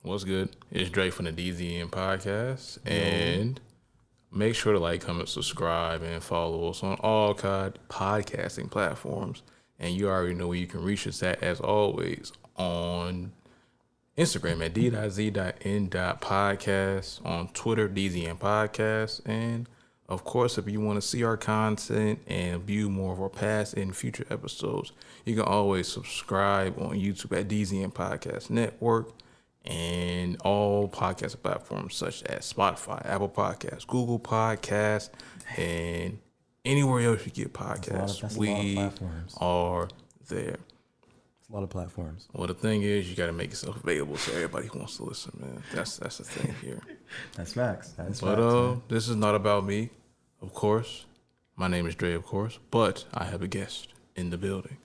What's good? It's Dre from the DZN Podcast. And make sure to like, comment, subscribe, and follow us on all podcasting platforms. And you already know where you can reach us at, as always, on Instagram at d.z.n.podcast, on Twitter, DZN Podcast, and of course, if you want to see our content and view more of our past and future episodes, you can always subscribe on YouTube at DZN Podcast Network and all podcast platforms such as Spotify, Apple Podcasts, Google Podcasts, and anywhere else you get podcasts. We are there. A lot of platforms. Well, the thing is, you got to make yourself available to everybody who wants to listen, man. That's the thing here. That's facts. But this is not about me, of course. My name is Dre, of course. But I have a guest in the building.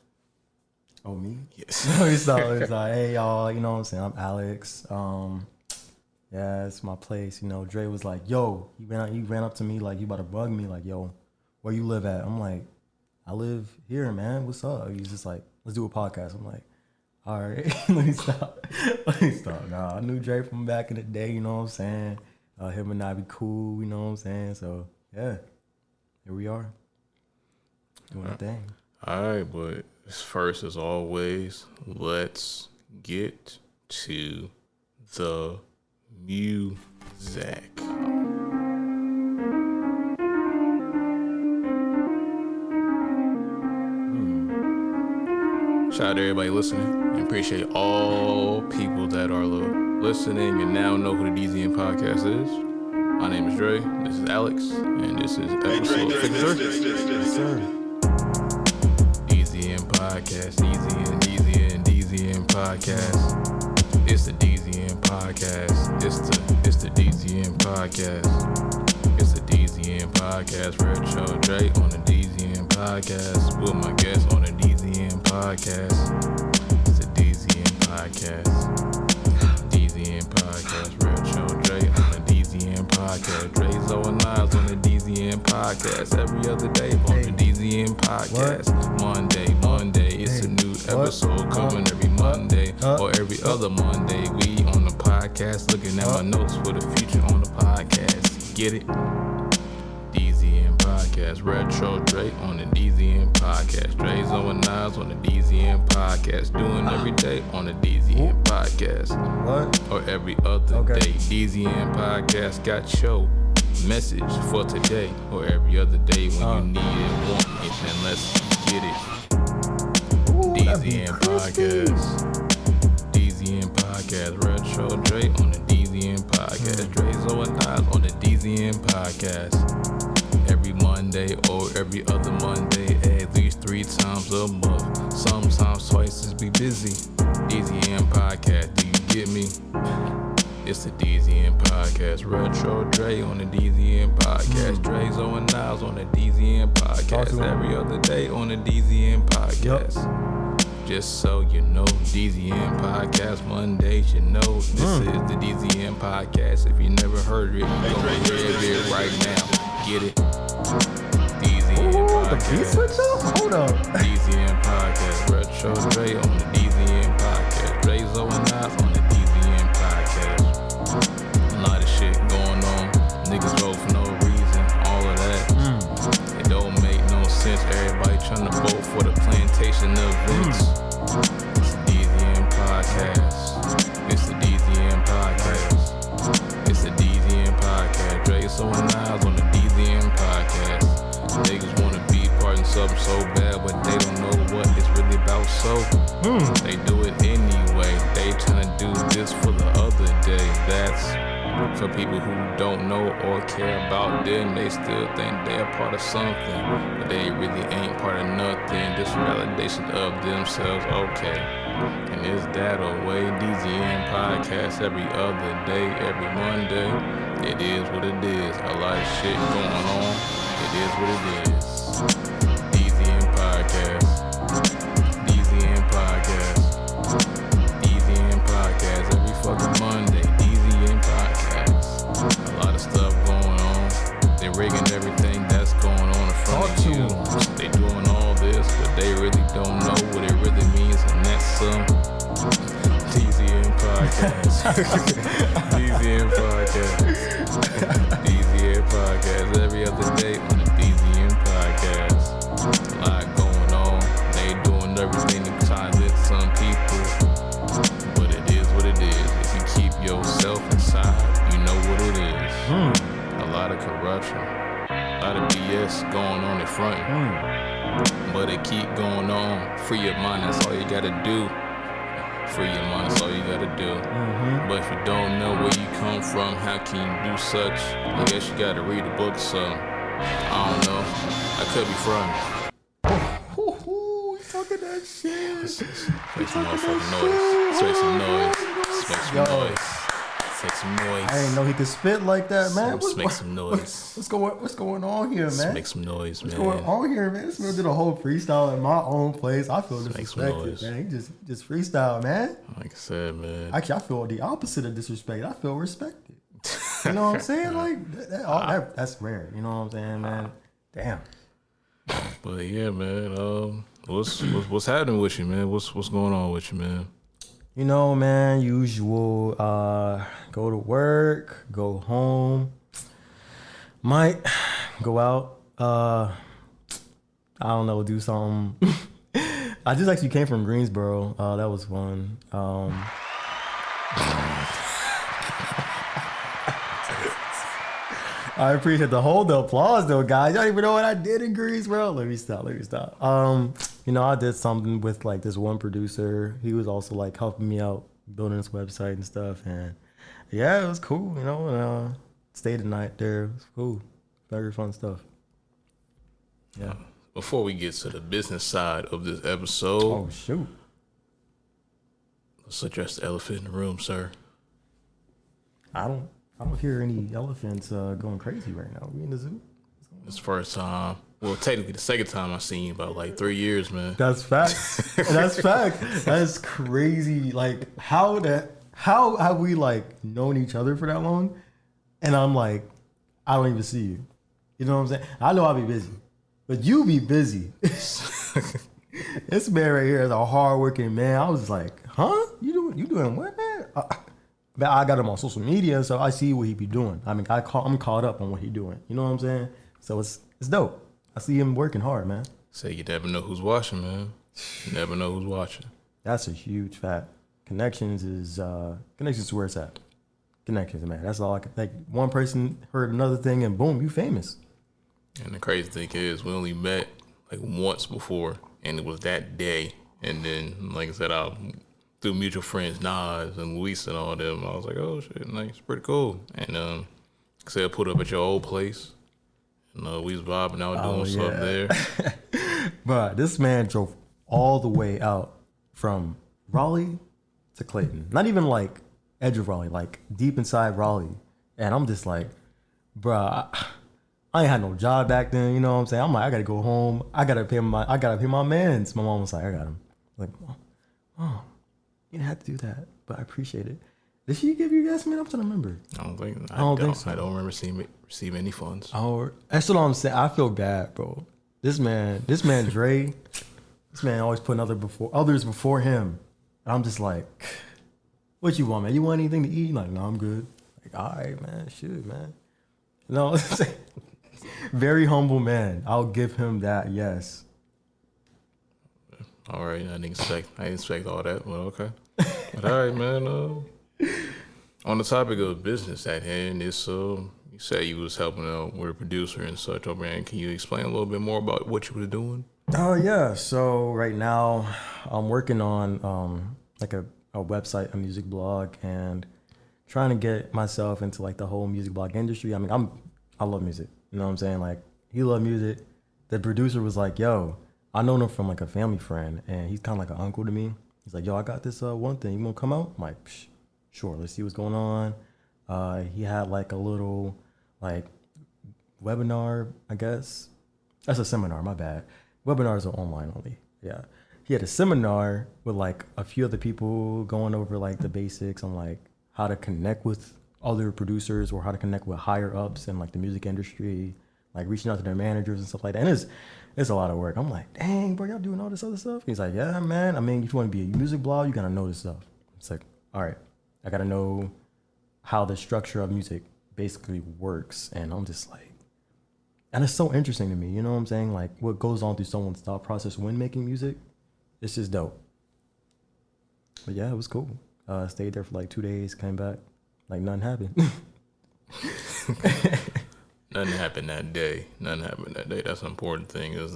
Oh, me? Yes. It's like, hey, y'all, you know what I'm saying? I'm Alex. Yeah, it's my place. You know, Dre was like, yo, he ran up to me like, you about to bug me. Like, yo, where you live at? I'm like, I live here, man. What's up? He's just like, let's do a podcast. I'm like, all right, let me stop. Nah, I knew Dre from back in the day, you know what I'm saying? Him and I be cool, you know what I'm saying? So, yeah, here we are, doing a thing. All right, but first, as always, let's get to the music. Shout out to everybody listening. I appreciate all people that are listening and now know who the DZN Podcast is. My name is Dre. This is Alex. And this is episode 53. Yes, sir. DZN Podcast. DZN Podcast. It's the DZN Podcast. It's the DZN Podcast. It's the DZN Podcast. Retro Dre on the DZN Podcast. With my guest on the DZN Podcast. It's the DZN Podcast. DZN Podcast. Retro Dre on the DZN Podcast. Drezo and Niles on the DZN Podcast. Every other day on the DZN Podcast. Monday. It's a new episode coming every Monday or every other Monday. We on the podcast looking at my notes for the future on the podcast. Get it? DZN Podcast. Retro Dre on the DZN Podcast. Drezo and Niles on the DZN Podcast. Doing every day on the DZN Podcast. What? Or every other day. DZN Podcast got your message for today or every other day when you need it, want it, and let's get it. DZN Podcast. DZN Podcast. Retro Dre on the DZN Podcast. Drezo and Niles on the DZN Podcast. Every Monday or every other Monday, at least 3 times a month. Sometimes twice as we busy. DZN Podcast, do you get me? It's the DZN Podcast. Retro Dre on the DZN Podcast. Drezo and Niles on the DZN Podcast. Every other day on the DZN Podcast. Just so you know, DZN Podcast Mondays, you know, this is the DZN Podcast. If you never heard of it, you go hear it right now. Get it? DZN Podcast. Hold up. DZN Podcast. Retro Dre on the DZN Podcast. Drezo and Niles on the DZN Podcast. A lot of shit going on. Niggas vote for no reason. All of that. It don't make no sense. Everybody trying to vote for the plantation events. It's the DZN Podcast. It's the DZN Podcast. It's the DZN Podcast. Drezo and Niles on the DZN Podcast. Niggas wanna be part of something so bad, but they don't know what it's really about. So they do it anyway. They tryna do this for the other day. That's for people who don't know or care about them. They still think they're part of something, but they really ain't part of nothing. This validation of themselves. Okay. And is that a way? DZN Podcast every other day, every Monday. It is what it is. A lot of shit going on. It is what it is. DZN Podcast. DZN Podcast. DZN Podcast every fucking Monday. DZN Podcast. A lot of stuff going on. They rigging everything that's going on in front of you. They doing all this, but they really don't know what it really means, and that's some DZN Podcast. DZN Podcast. DZN Podcast. Every other day on the DZN Podcast. A lot going on. They doing everything to silence some people. But it is what it is. If you keep yourself inside, you know what it is. A lot of corruption. A lot of BS going on in front. But it keep going on. Free your mind, that's all you gotta do. Free your mind, that's all you gotta do. But if you don't know where you come from, how can you do such? I guess you gotta read the book, so I don't know. I could be front. Ooh, talking that shit. Make some motherfucking noise. Make some noise. Make some noise. Make some noise. I didn't know he could spit like that, man. Let's make some noise. What's going on here, man? Let's make some noise, man. What's going on here, man? This man did a whole freestyle in my own place. I feel Let's make some noise. disrespected, man. He just freestyle, man. Like I said, man. Actually, I feel the opposite of disrespect. I feel respected. You know what I'm saying? Like that's rare. You know what I'm saying, man? Damn. But yeah, man. What's happening with you, man? What's going on with you, man? You know, man, usual, go to work, go home, might go out, I don't know, do something. I just actually came from Greensboro. That was fun. I appreciate the applause though, guys. Y'all don't even know what I did in Greensboro. Let me stop. You know, I did something with like this one producer. He was also like helping me out building this website and stuff. And yeah, it was cool, you know, and stayed the night there. It was cool. Very fun stuff. Yeah. Before we get to the business side of this episode. Oh shoot. Let's address the elephant in the room, sir. I don't hear any elephants going crazy right now. We in the zoo? It's the first time. Well, technically the second time I seen you about like 3 years, man. That's fact. That's fact. That's crazy. Like how have we like known each other for that long? And I'm like, I don't even see you. You know what I'm saying? I know I'll be busy, but you be busy. This man right here is a hardworking man. I was like, huh? You doing what, man? I got him on social media, so I see what he be doing. I mean, I'm caught up on what he doing. You know what I'm saying? So it's dope. I see him working hard, man. Say you never know who's watching, man. You never know who's watching. That's a huge fact. Connections is where it's at. Connections, man. That's all I can. Like one person heard another thing, and boom, you famous. And the crazy thing is, we only met like once before, and it was that day. And then, like I said, through mutual friends, Nas and Luis and all them, I was like, oh shit, like, it's pretty cool. And like I said, I put up at your old place. And we was vibing out doing stuff there. But this man drove all the way out from Raleigh to Clayton. Not even like edge of Raleigh, like deep inside Raleigh. And I'm just like, bruh, I ain't had no job back then, you know what I'm saying? I'm like, I gotta go home. I gotta pay my mans. My mom was like, I got him. Like, Mom, you didn't have to do that, but I appreciate it. Did she give you gas, man? I'm trying to remember. I don't think so. I don't remember receiving any funds. Oh, that's what I'm saying. I feel bad, bro. This man, Dre, this man always putting others before him. And I'm just like, what you want, man? You want anything to eat? Like, no, I'm good. Like, all right, man. Shoot, man. No, very humble man. I'll give him that. Yes. All right, I didn't expect all that, but okay. But all right, man. On the topic of business at hand, it's you said you was helping out with a producer and such. Oh man, can you explain a little bit more about what you were doing? Oh yeah. So right now, I'm working on like a website, a music blog, and trying to get myself into like the whole music blog industry. I mean, I love music. You know what I'm saying? Like he loved music. The producer was like, "Yo, I know him from like a family friend, and he's kind of like an uncle to me." He's like, "Yo, I got this one thing. You wanna come out?" I'm like, psh. Sure, let's see what's going on. He had like a little like webinar, I guess. That's a seminar, my bad. Webinars are online only. Yeah. He had a seminar with like a few other people going over like the basics on like how to connect with other producers or how to connect with higher ups in like the music industry, like reaching out to their managers and stuff like that. And it's a lot of work. I'm like, dang, bro, y'all doing all this other stuff? He's like, yeah, man. I mean, if you want to be a music blog, you gotta know this stuff. It's like, all right. I gotta know how the structure of music basically works. And I'm just like, and it's so interesting to me, you know what I'm saying? Like what goes on through someone's thought process when making music, it's just dope. But yeah, it was cool. Stayed there for like 2 days, came back, like nothing happened. Nothing happened that day. That's an important thing is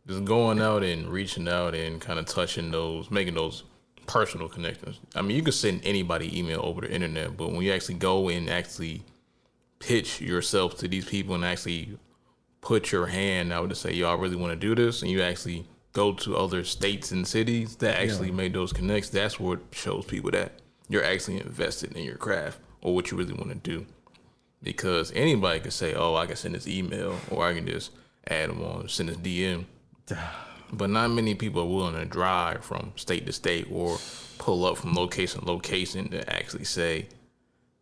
just going out and reaching out and kind of touching those, making those personal connections. I mean, you can send anybody email over the internet, but when you actually go and actually pitch yourself to these people and actually put your hand out to say, yo, I really want to do this, and you actually go to other states and cities that actually made those connects, that's what shows people that you're actually invested in your craft or what you really want to do. Because anybody can say, oh, I can send this email, or I can just add them on, send this DM. But not many people are willing to drive from state to state or pull up from location to location to actually say,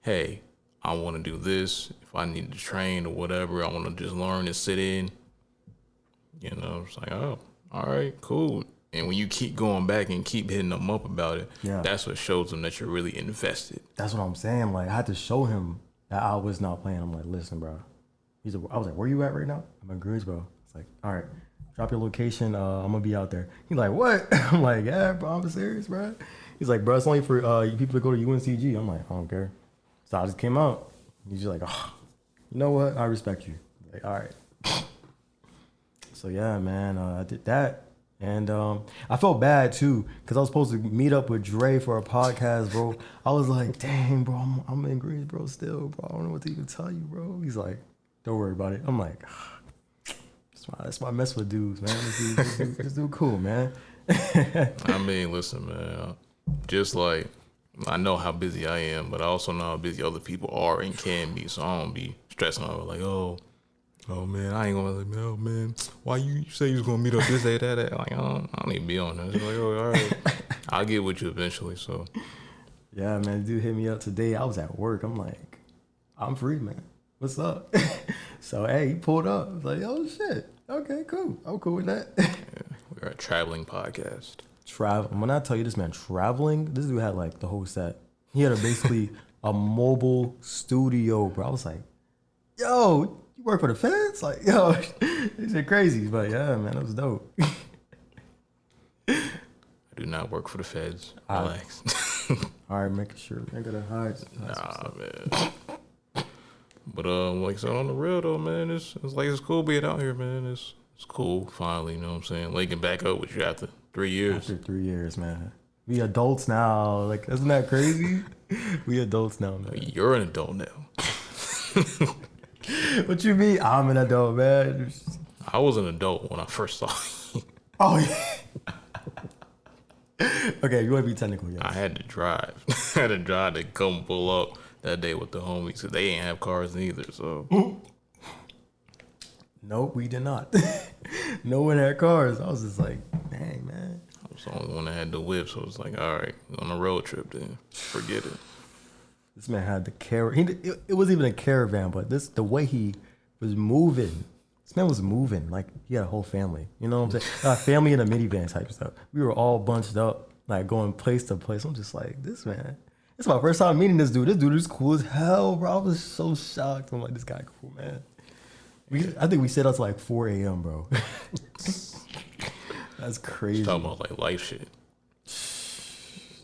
hey, I want to do this. If I need to train or whatever, I want to just learn and sit in. You know, it's like, oh, all right, cool. And when you keep going back and keep hitting them up about it, that's what shows them that you're really invested. That's what I'm saying. Like, I had to show him that I was not playing. I'm like, listen, bro. I was like, where you at right now? I'm in Greensboro. It's like, all right, drop your location. I'm going to be out there. He's like, what? I'm like, yeah, bro, I'm serious, bro. He's like, bro, it's only for people to go to UNCG. I'm like, I don't care. So I just came out. He's just like, oh, you know what? I respect you. Like, all right. So, yeah, man, I did that. And I felt bad, too, because I was supposed to meet up with Dre for a podcast, bro. I was like, dang, bro, I'm in Greensboro still, bro. I don't know what to even tell you, bro. He's like, don't worry about it. I'm like, that's why I mess with dudes, man. This dude cool, man. I mean, listen, man, just like I know how busy I am, but I also know how busy other people are and can be, so I don't be stressing over like, oh man, I ain't gonna like, oh man, why you say you was gonna meet up this day, that? Like, I don't need to be on that. It's like, oh, all right, I'll get with you eventually. So, yeah, man, dude hit me up today. I was at work. I'm like, I'm free, man. What's up? So, hey, he pulled up. I was like, oh shit, okay, cool. I'm cool with that. Yeah, we're a traveling podcast. When I tell you this, man, traveling. This dude had like the whole set. He had basically a mobile studio, bro. I was like, yo. Work for the feds? Like, yo, this shit crazy. But yeah, man, it was dope. I do not work for the feds. Relax. All right, making sure. I gotta hide. Nah, man. But like I said, on the real though, man, it's cool being out here, man. It's cool finally, you know what I'm saying? Linking back up with you after 3 years. After 3 years, man. We adults now. Like, isn't that crazy? We adults now, man. You're an adult now. What you mean? I'm an adult, man. I was an adult when I first saw you. Oh, yeah. Okay, you want to be technical, yeah. I had to drive. To come pull up that day with the homies because they ain't have cars neither, so. Nope, we did not. No one had cars. I was just like, dang, man. I was the only one that had the whip, so it was like, all right, on a road trip then. Forget it. This man had the caravan. It wasn't even a caravan, but the way he was moving. This man was moving like he had a whole family. You know what I'm saying? A family in a minivan type stuff. We were all bunched up, like going place to place. I'm just like, this man. It's my first time meeting this dude. This dude is cool as hell, bro. I was so shocked. I'm like, this guy cool, man. I think we stayed out till like 4 a.m., bro. That's crazy. Talking about like life shit.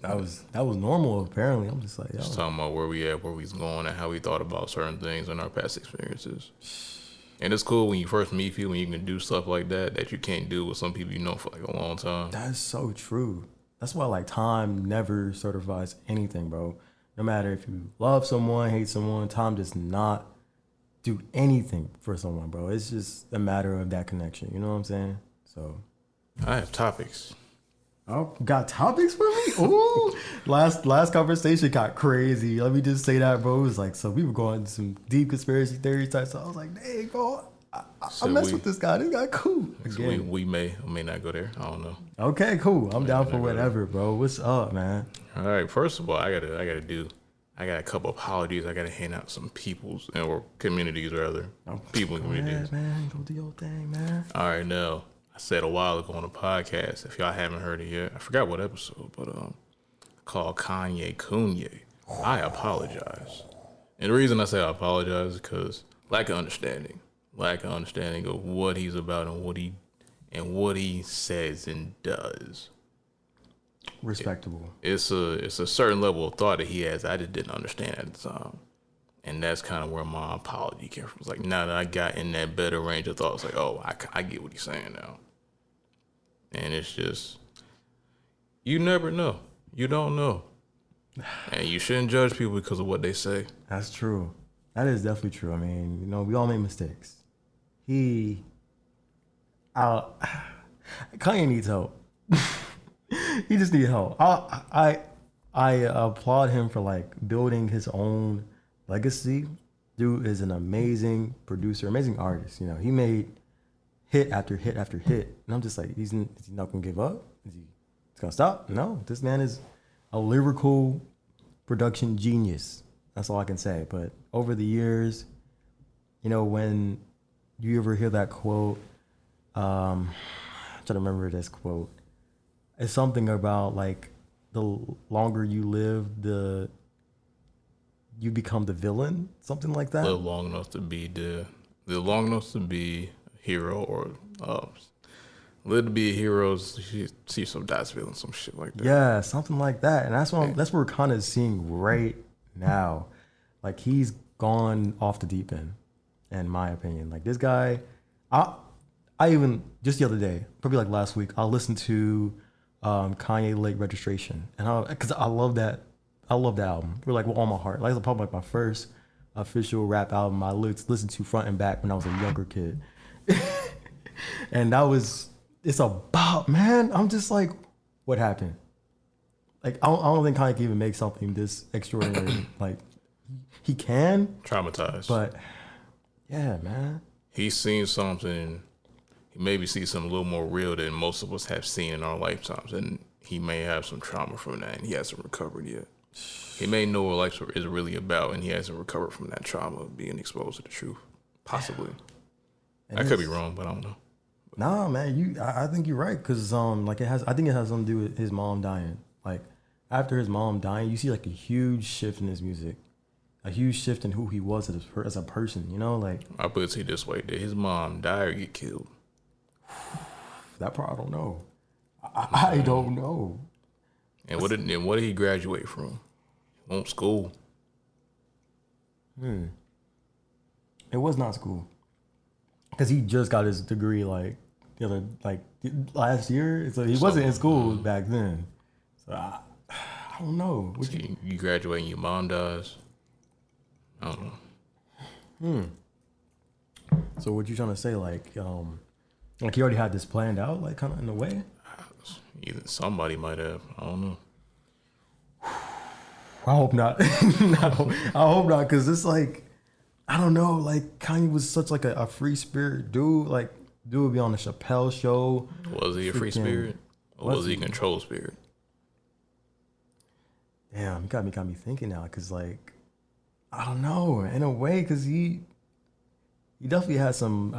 That was normal, apparently. I'm just like, yo. Just talking about where we at, where we's going, and how we thought about certain things in our past experiences. And it's cool when you first meet people and you can do stuff like that you can't do with some people you know for like a long time. That's so true. That's why like time never certifies anything, bro. No matter if you love someone, hate someone, time does not do anything for someone, bro. It's just a matter of that connection. You know what I'm saying? So I have topics. Oh, got topics for me? Ooh. Last conversation got crazy. Let me just say that, bro. It was like, so we were going into some deep conspiracy theory type. So I was like, dang, bro, I mess with this guy. This guy cool. So we may or may not go there. I don't know. Okay, cool. I'm down for whatever, bro. What's up, man? All right. First of all, I got a couple apologies. I gotta hand out some peoples or communities rather. People in communities. Man, go do your thing, man. All right, now. I said a while ago on a podcast, if y'all haven't heard it yet, I forgot what episode, but called Kanye Kanye. I apologize. And the reason I say I apologize is because lack of understanding of what he's about and what he says and does. Respectable. It's a certain level of thought that he has I just didn't understand at the time. And that's kind of where my apology came from. It's like, now that I got in that better range of thought, it's like, oh, I get what he's saying now. And it's just, you never know. You don't know. And you shouldn't judge people because of what they say. That's true. That is definitely true. I mean, we all make mistakes. Kanye needs help. He just needs help. I applaud him for like building his own legacy. Dude is an amazing producer, amazing artist. He made hit after hit after hit, and I'm just like, is he not gonna give up? Is he gonna stop? No, this man is a lyrical production genius. That's all I can say. But over the years, when you ever hear that quote, I'm trying to remember this quote. It's something about like the longer you live, you become the villain, something like that. Live long enough to be a hero, or live to be a hero. See some dies villain, some shit like that. Yeah, something like that. And that's what we're kind of seeing right now. Like, he's gone off the deep end, in my opinion. Like, this guy, I even just the other day, probably like last week, I listened to Kanye Late Registration, and because I love that album. We're like with all my heart. Like, it's probably like my first official rap album I listened to front and back when I was a younger kid. And it's about, man, I'm just like, what happened? Like, I don't think Kanye can even make something this extraordinary. Like, he can. Traumatized. But, yeah, man. He's seen something, he maybe sees something a little more real than most of us have seen in our lifetimes. And he may have some trauma from that, and he hasn't recovered yet. He may know what life is really about, and he hasn't recovered from that trauma of being exposed to the truth. Possibly. I could be wrong, but I don't know. Nah, man, I think you're right, because I think it has something to do with his mom dying. Like, after his mom dying, you see like a huge shift in his music, a huge shift in who he was as a person. Like, I put it to you this way: did his mom die or get killed? That part I don't know. I don't know. And what did he graduate from? He went school. It was not school, because he just got his degree last year. So he wasn't in school back then. So I don't know. So you graduate and your mom dies. I don't know. So what you trying to say? Like he already had this planned out, like, kind of in a way. Either somebody might have. I don't know. I hope not. No, I hope not, because it's like, I don't know. Like, Kanye was such like a free spirit dude. Like, dude would be on the Chappelle show. Was he a free spirit, or was he a control spirit? Damn, you got me thinking now, because like, I don't know, in a way, because he definitely has some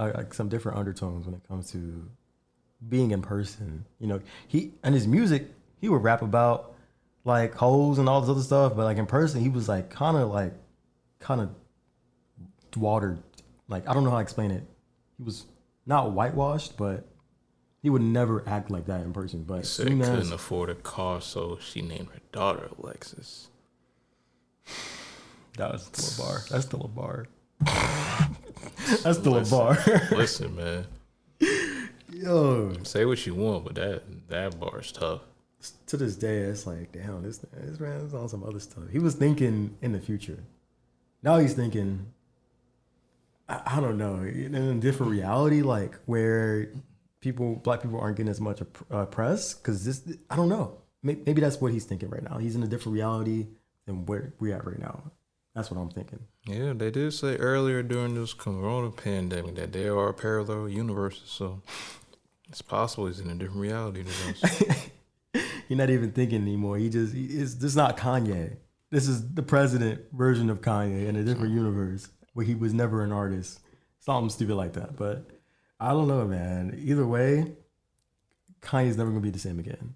different undertones when it comes to being in person. He and his music, he would rap about like hoes and all this other stuff, but like in person, he was like kind of watered. Like, I don't know how to explain it. He was not whitewashed, but he would never act like that in person. But he said he couldn't afford a car, so she named her daughter Alexis. That was still a bar. That's still a bar. That's still a bar. Listen, man. Yo, say what you want, but that bar is tough. To this day, it's like, damn, this man's on some other stuff. He was thinking in the future. Now he's thinking, I don't know, in a different reality, like where black people aren't getting as much press, because I don't know. Maybe that's what he's thinking right now. He's in a different reality than where we're at right now. That's what I'm thinking. Yeah, they did say earlier during this corona pandemic that there are parallel universes, so it's possible he's in a different reality than us. You're not even thinking anymore. This is not Kanye. This is the president version of Kanye in a different universe where he was never an artist. Something stupid like that. But I don't know, man. Either way, Kanye's never going to be the same again.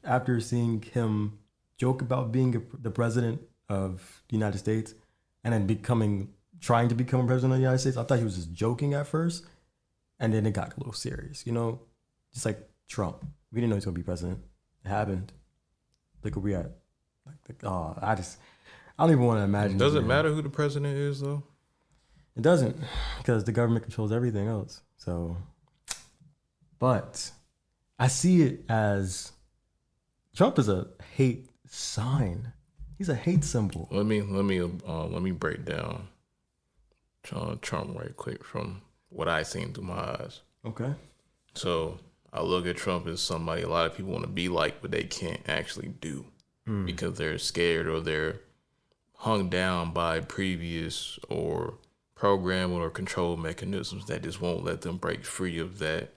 After seeing him joke about being the president of the United States and then trying to become president of the United States. I thought he was just joking at first, and then it got a little serious, just like Trump. We didn't know he was going to be president. It happened. Look where we at. I don't even want to imagine. Does it matter who the president is, though? It doesn't, because the government controls everything else. So, but I see it as Trump is a hate sign. He's a hate symbol. Let me break down Trump right quick from what I seen through my eyes. Okay. So I look at Trump as somebody a lot of people want to be like, but they can't actually do because they're scared or they're hung down by previous or program or control mechanisms that just won't let them break free of that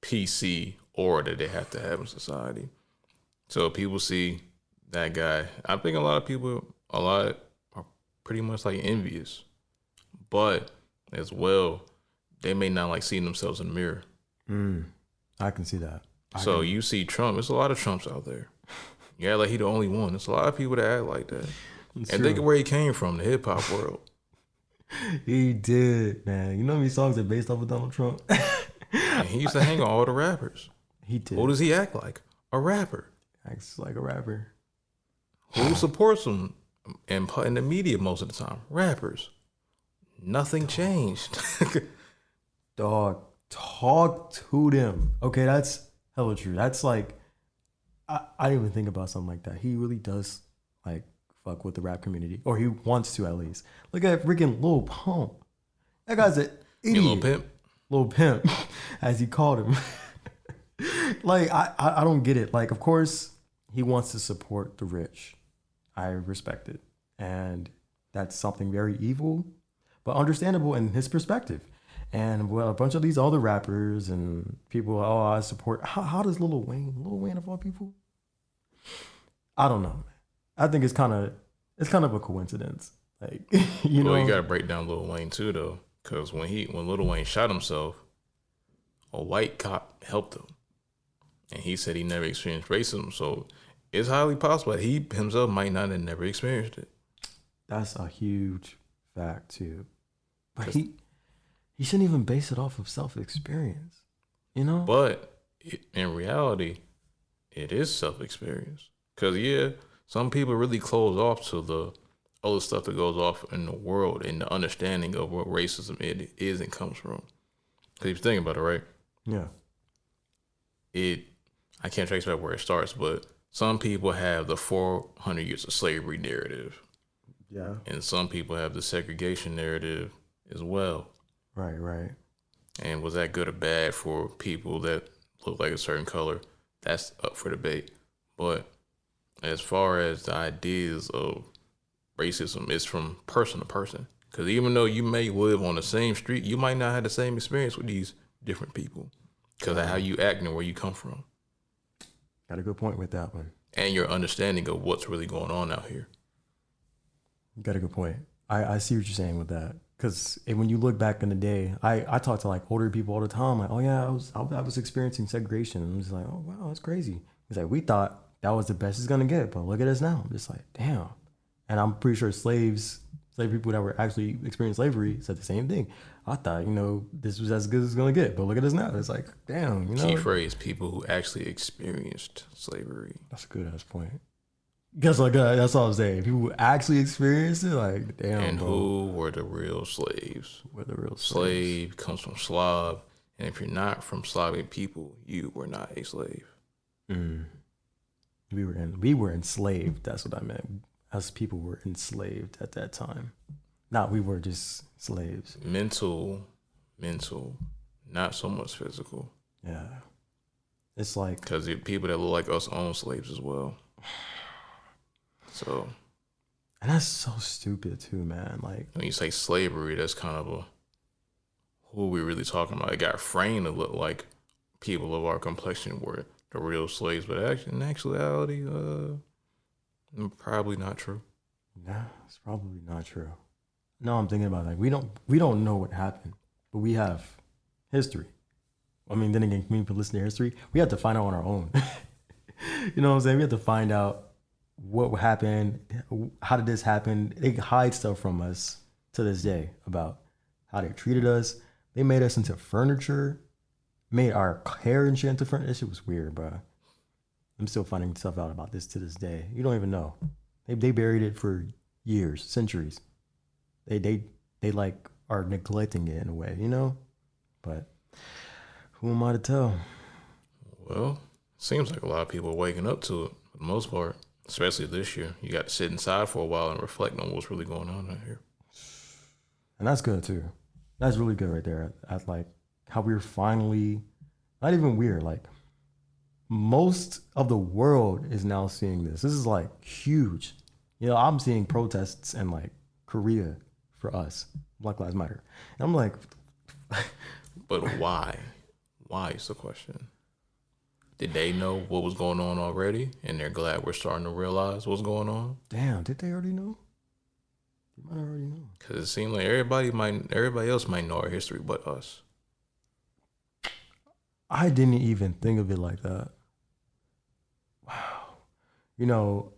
PC aura that they have to have in society. So people see that guy. I think a lot are pretty much like envious, but as well, they may not like seeing themselves in the mirror. I can see that. You see Trump. There's a lot of Trumps out there. You act like he the only one. There's a lot of people that act like that. It's and true. think of where he came from, the hip hop world. He did, man. You know how many songs are based off of Donald Trump? And he used to hang on all the rappers. He did. Who does he act like? A rapper. Acts like a rapper. Who supports him in the media most of the time? Rappers. Nothing changed. Dog, talk to them. Okay, that's hella true. That's like, I didn't even think about something like that. He really does like fuck with the rap community, or he wants to at least. Look at freaking Lil Pump. That guy's an idiot. Lil Pimp? Lil Pimp, as he called him. Like, I don't get it. Like, of course, he wants to support the rich. I respect it. And that's something very evil, but understandable in his perspective. And well, a bunch of these other rappers and people, I support. How does Lil Wayne of all people? I don't know, man. I think it's kind of a coincidence. Like, you gotta break down Lil Wayne too, though, because when Lil Wayne shot himself, a white cop helped him, and he said he never experienced racism. So it's highly possible that he himself might not have never experienced it. That's a huge fact too. But he shouldn't even base it off of self-experience, But in reality, it is self-experience. Because, some people really close off to the other stuff that goes off in the world and the understanding of what racism it is and comes from. Because if you think about it, right? Yeah. I can't trace back where it starts, but some people have the 400 years of slavery narrative. Yeah. And some people have the segregation narrative as well. Right. And was that good or bad for people that look like a certain color? That's up for debate. But as far as the ideas of racism, it's from person to person. Because even though you may live on the same street, you might not have the same experience with these different people because of how you act and where you come from. Got a good point with that one. And your understanding of what's really going on out here. You got a good point. I see what you're saying with that. Because when you look back in the day, I talk to like older people all the time. Like, oh yeah, I was experiencing segregation. And I'm just like, oh wow, that's crazy. It's like, we thought that was the best it's gonna get, but look at us now. I'm just like, damn. And I'm pretty sure slave people that were actually experiencing slavery said the same thing. I thought, this was as good as it's gonna get, but look at us now. It's like, damn, Key phrase, people who actually experienced slavery. That's a good ass point. Guess like that's all I'm saying. People who actually experienced it, like, damn. And who were the real slaves? Slave comes from Slav, and if you're not from Slavic people, you were not a slave. We were enslaved. That's what I meant. Us people were enslaved at that time. Not we were just slaves. Mental, not so much physical. Yeah. It's like, because the people that look like us own slaves as well. So, and that's so stupid too, man. Like, when you say slavery, that's kind of who we really talking about. It got framed to look like people of our complexion were the real slaves, but in actuality, probably not true. Yeah, it's probably not true. No, I'm thinking about, like, we don't know what happened, but we have history. I mean, then again, when people listen to history, we have to find out on our own. You know what I'm saying? We have to find out what happened. How did this happen? They hide stuff from us to this day about how they treated us. They made us into furniture, made our hair and shit into furniture. This shit was weird, bro. I'm still finding stuff out about this to this day. You don't even know. They buried it for years, centuries. They like are neglecting it in a way, you know? But who am I to tell? Well, seems like a lot of people are waking up to it for the most part, especially this year. You got to sit inside for a while and reflect on what's really going on out here. And that's good too. That's really good right there. At like how we're finally, not even weird, like most of the world is now seeing this. This is like huge. You know, I'm seeing protests in like Korea for us, Black Lives Matter. And I'm like, but why? Why is the question? Did they know what was going on already, and they're glad we're starting to realize what's going on? Damn, did they already know? They might already know. Because it seemed like everybody else might know our history but us. I didn't even think of it like that. Wow. You know,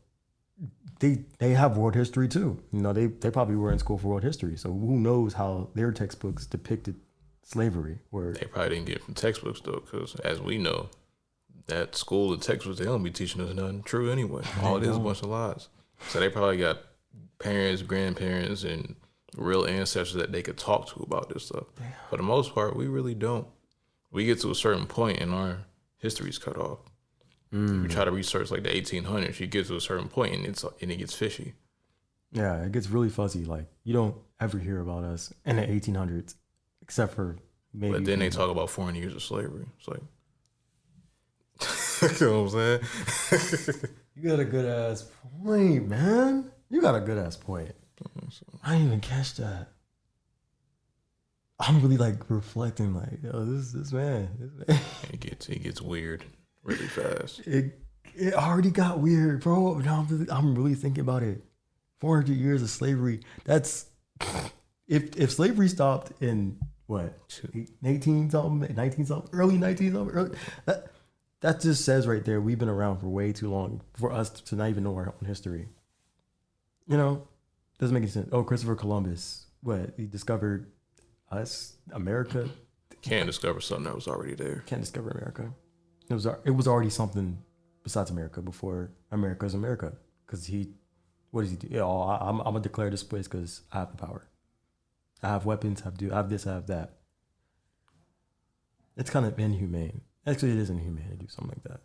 they have world history too. You know, they probably were in school for world history. So who knows how their textbooks depicted slavery? Or they probably didn't get it from textbooks though, because as we know, that school and textbooks, they don't be teaching us nothing true anyway. All it is a bunch of lies. So they probably got parents, grandparents, and real ancestors that they could talk to about this stuff. Damn. For the most part, we really don't. We get to a certain point and our history's cut off. If you try to research like the 1800s, you get to a certain point and it gets fishy. Yeah, it gets really fuzzy. Like you don't ever hear about us in the 1800s, except for maybe. But then they talk about 400 years of slavery. It's like, you know what I'm saying? You got a good ass point, man. You got a good ass point. I didn't even catch that. I'm really like reflecting, like, yo, this man. It gets weird really fast. It already got weird, bro. Now I'm really thinking about it. 400 years of slavery. That's if slavery stopped in what 18 something, 19 something, early 19 something, that just says right there we've been around for way too long for us to not even know our own history. You know, doesn't make any sense. Oh, Christopher Columbus, what he discovered us, America. Can't discover something that was already there. Can't discover America. It was already something besides America before America's America. Because what does he do? Yeah, I'm gonna declare this place because I have the power. I have weapons. I have this. I have that. It's kind of inhumane. Actually, it is inhumane to do something like that.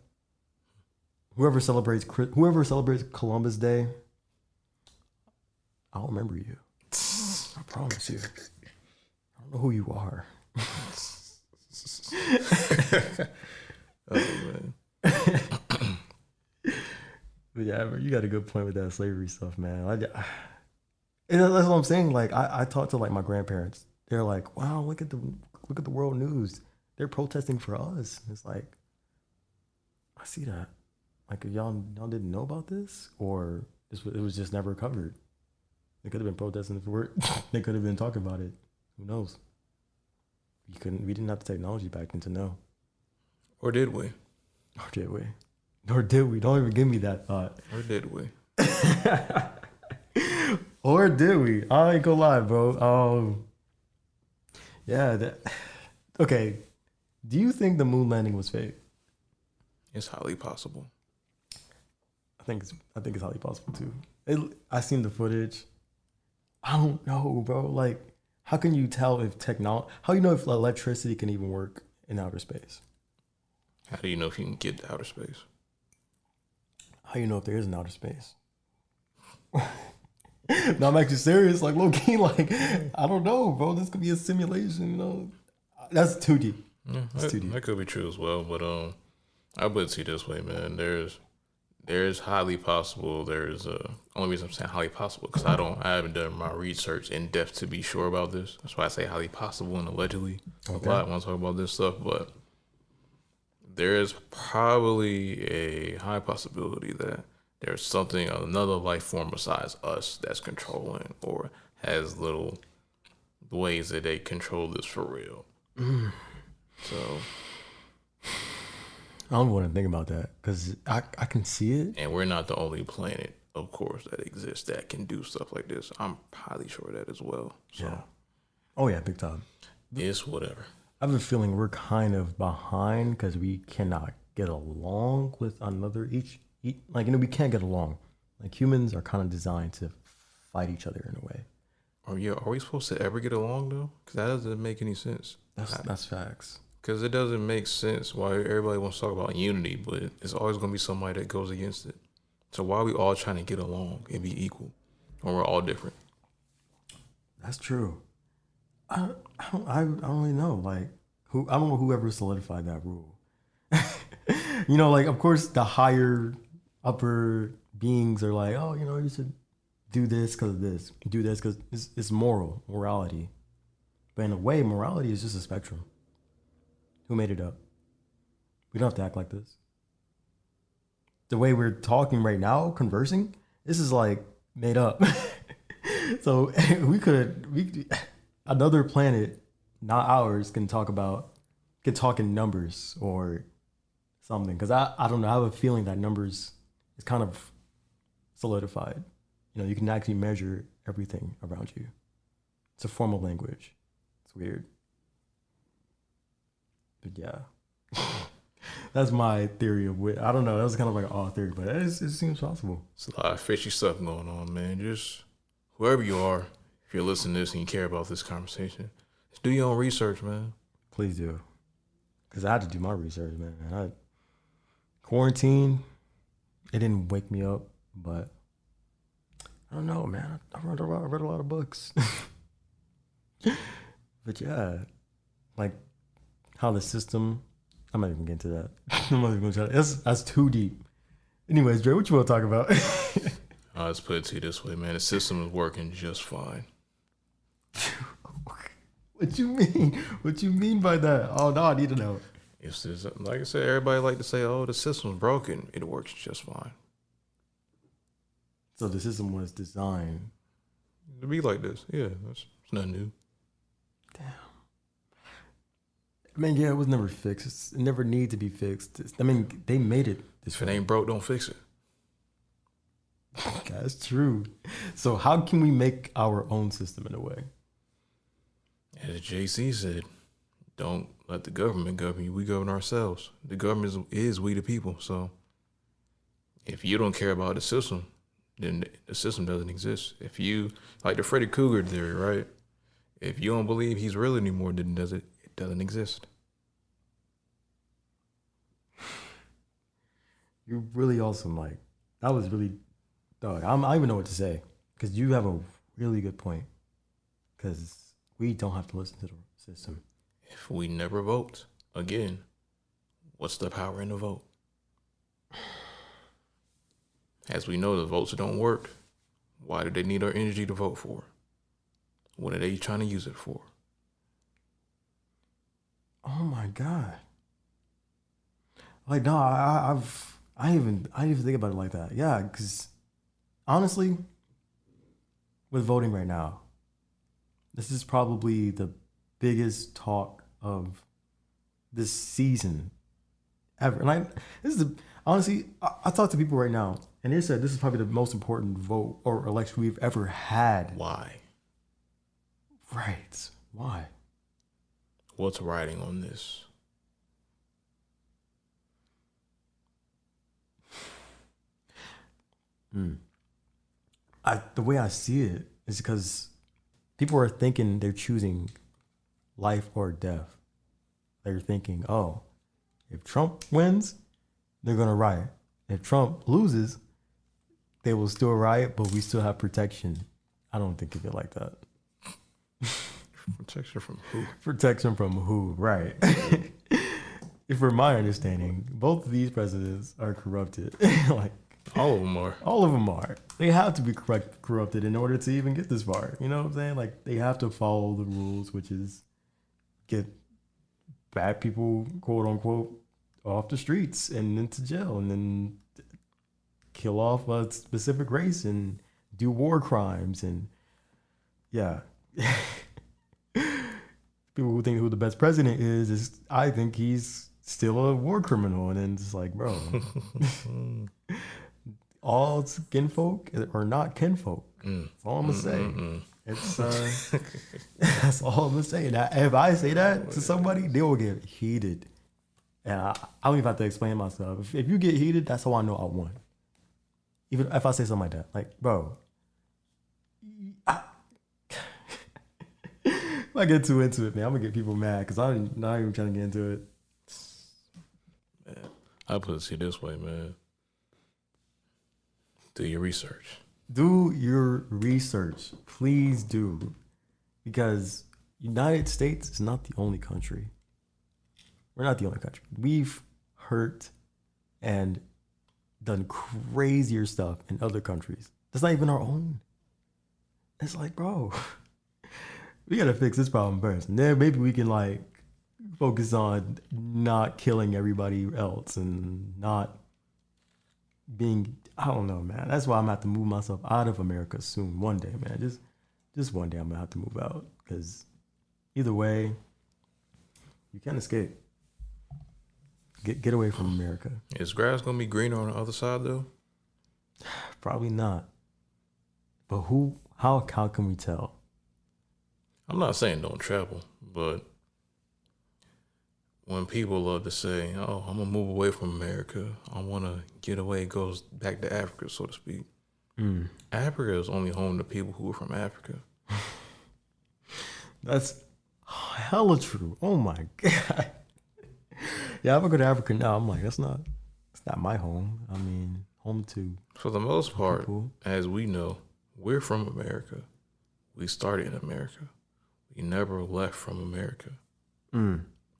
Whoever celebrates Columbus Day, I'll remember you. I promise you. I don't know who you are. Oh man. But yeah, you got a good point with that slavery stuff, man. And that's what I'm saying. Like I talked to like my grandparents. They're like, "Wow, look at the world news. They're protesting for us." It's like, I see that. Like, y'all didn't know about this, or it was just never covered. They could have been protesting for it. They could have been talking about it. Who knows? We didn't have the technology back then to know. Or did we? Or did we? Don't even give me that thought. Or did we? Or did we? I ain't gonna lie, bro. Yeah. Okay. Do you think the moon landing was fake? It's highly possible. I think it's highly possible too. I seen the footage. I don't know, bro. Like, how can you tell if technology? How do you know if electricity can even work in outer space? How do you know if you can get to outer space? How do you know if there is an outer space? No, I'm actually serious. Like, low key, like, I don't know, bro. This could be a simulation, you know? That's too deep. Yeah, that could be true as well. But I would see it this way, man. There's highly possible. Only reason I'm saying highly possible because I haven't done my research in depth to be sure about this. That's why I say highly possible and allegedly a lot when I talk about this stuff. But there is probably a high possibility that there's another life form besides us that's controlling or has little ways that they control this for real. So I don't want to think about that because I can see it. And we're not the only planet, of course, that exists that can do stuff like this. I'm highly sure of that as well. So Yeah. Oh yeah, big time. it's whatever. I have a feeling we're kind of behind because we cannot get along with another like, you know, we can't get along. Like humans are kind of designed to fight each other in a way. Are we supposed to ever get along though? Because that doesn't make any sense. That's facts. Because it doesn't make sense why everybody wants to talk about unity, but it's always going to be somebody that goes against it. So why are we all trying to get along and be equal when we're all different? That's true. I don't really know. Like I don't know whoever solidified that rule. You know, like of course the higher upper beings are like, oh, you know, you should do this because of this. Do this because it's morality. But in a way, morality is just a spectrum. Who made it up? We don't have to act like this. The way we're talking right now, conversing, this is like made up. So another planet, not ours, can talk in numbers or something. Because I don't know, I have a feeling that numbers is kind of solidified. You know, you can actually measure everything around you. It's a formal language. It's weird. But yeah. That's my theory of wit. I don't know. That was kind of like an odd theory, but it seems possible. It's a lot of fishy stuff going on, man. Just whoever you are, if you're listening to this and you care about this conversation, just do your own research, man. Please do. Because I had to do my research, man. Quarantine, it didn't wake me up, but I don't know, man. I read a lot of books. But yeah, like how the system, I'm not even getting to that. I'm not even going to try that. That's too deep. Anyways, Dre, what you want to talk about? I'll just put it to you this way, man. The system is working just fine. What you mean? What you mean by that? Oh, no, I need to know. It's just, like I said, everybody like to say, oh, the system's broken. It works just fine. So the system was designed To be like this, yeah, it's nothing new. damn. I mean, yeah, it was never fixed. It never needed to be fixed. I mean, they made it this If it way. ain't broke, don't fix it. That's true. So how can we make our own system in a way? As JC said, don't let the government govern you. We govern ourselves. The government is we the people. So if you don't care about the system, then the system doesn't exist. If you, like the Freddy Krueger theory, right? If you don't believe he's real anymore, then it doesn't exist. You're really awesome, Mike. That was really, dog. I don't even know what to say because you have a really good point. Because we don't have to listen to the system. If we never vote, again, what's the power in the vote? As we know, the votes don't work. Why do they need our energy to vote for? What are they trying to use it for? Oh my God. Like, no, I didn't even think about it like that. Yeah, because honestly, with voting right now, this is probably the biggest talk of this season ever. And honestly, I talk to people right now, and they said this is probably the most important vote or election we've ever had. Why? Right. Why? What's riding on this? The way I see it is because people are thinking they're choosing life or death. They're thinking, oh, if Trump wins, they're going to riot. If Trump loses, they will still riot, but we still have protection. I don't think of it like that. Protection from who? Protection from who? Right. From my understanding, both of these presidents are corrupted. Like All of them are. all of them are. They have to be corrupted in order to even get this far. You know what I'm saying? Like they have to follow the rules, which is get bad people, quote unquote, off the streets and into jail, and then kill off a specific race and do war crimes, and yeah. People who think who the best president is I think he's still a war criminal. And then it's like, bro, all kinfolk are not kinfolk. That's all I'm gonna say. It's that's all I'm gonna say. Now, if I say that to somebody, they will get heated, and I don't even have to explain myself. If you get heated, that's how I know I won. Even if I say something like that, like, bro, if I get too into it, man, I'm gonna get people mad because I'm not even trying to get into it. Man, I put it this way, man. Do your research. Do your research. Please do. Because United States is not the only country. We're not the only country. We've hurt and done crazier stuff in other countries. That's not even our own. It's like, bro, we gotta fix this problem first. And then maybe we can like focus on not killing everybody else and not being, I don't know, man. That's why I'm gonna have to move myself out of America soon. One day, man. Just one day I'm gonna have to move out. Because either way, you can't escape. Get away from America. Is grass gonna be greener on the other side though? Probably not. But how can we tell? I'm not saying don't travel, but when people love to say, oh, I'm gonna move away from America, I wanna get away, it goes back to Africa, so to speak. Africa is only home to people who are from Africa. That's hella true. Oh my God. Yeah, if I go to Africa now, I'm like, it's not my home. I mean, home to. For the most part, people. as we know, we're from America. We started in America. We never left from America.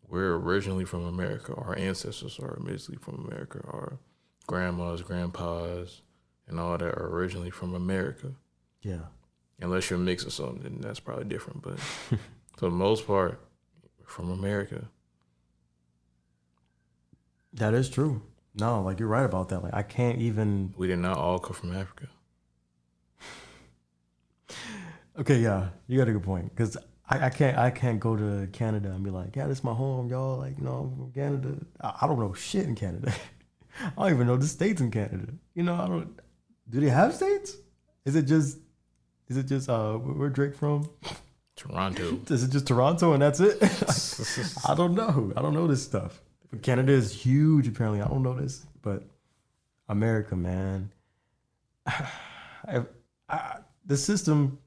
We're originally from America. Our ancestors are originally from America. Our grandmas, grandpas, and all that are originally from America. Yeah. Unless you're a mix of something, then that's probably different. But for the most part, we're from America. That is true. No, like you're right about that. Like I can't even. We did not all come from Africa. Okay, yeah, you got a good point. Because I can't go to Canada and be like, yeah, this is my home, y'all. Like, I'm from Canada. I don't know shit in Canada. I don't even know the states in Canada. I don't. Do they have states? Is it just where Drake from? Toronto. Is it just Toronto and that's it? I don't know. I don't know this stuff. Canada is huge, apparently. I don't know this, but America, man. The system.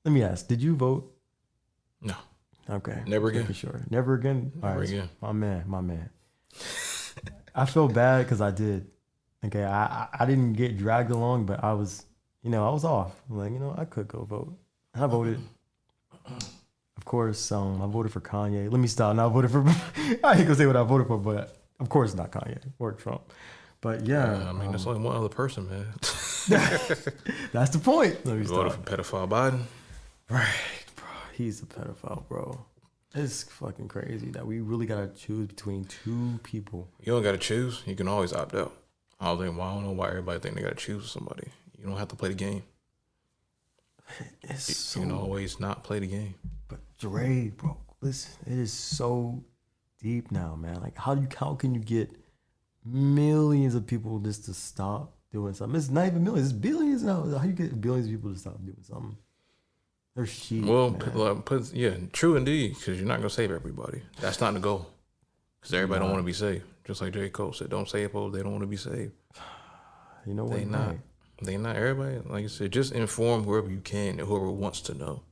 Let me ask: did you vote? No. Okay. Never again. For sure. Never again. Never again. My man. I feel bad because I did. Okay, I didn't get dragged along, but I was, I was off. I'm like, I could go vote. I voted. Of course, I voted for Kanye. Let me stop. Now I voted for. I ain't gonna say what I voted for, but of course not Kanye or Trump. But yeah, I mean, there's only one other person, man. That's the point. Let me voted stop. for pedophile Biden. Right, bro. He's a pedophile, bro. It's fucking crazy that we really gotta choose between two people. You don't gotta choose. You can always opt out. I don't know why everybody think they gotta choose somebody. You don't have to play the game. You can always not play the game. But Dre, bro, listen, it is so deep now, man. Like, how can you get millions of people just to stop doing something? It's not even millions, it's billions now. How you get billions of people to stop doing something? They're sheep. Well, man. True indeed, because you're not gonna save everybody. That's not the goal. Because everybody don't want to be saved. Just like J. Cole said, don't save people, they don't want to be saved. You know what? They not everybody. Like I said, just inform whoever you can and whoever wants to know.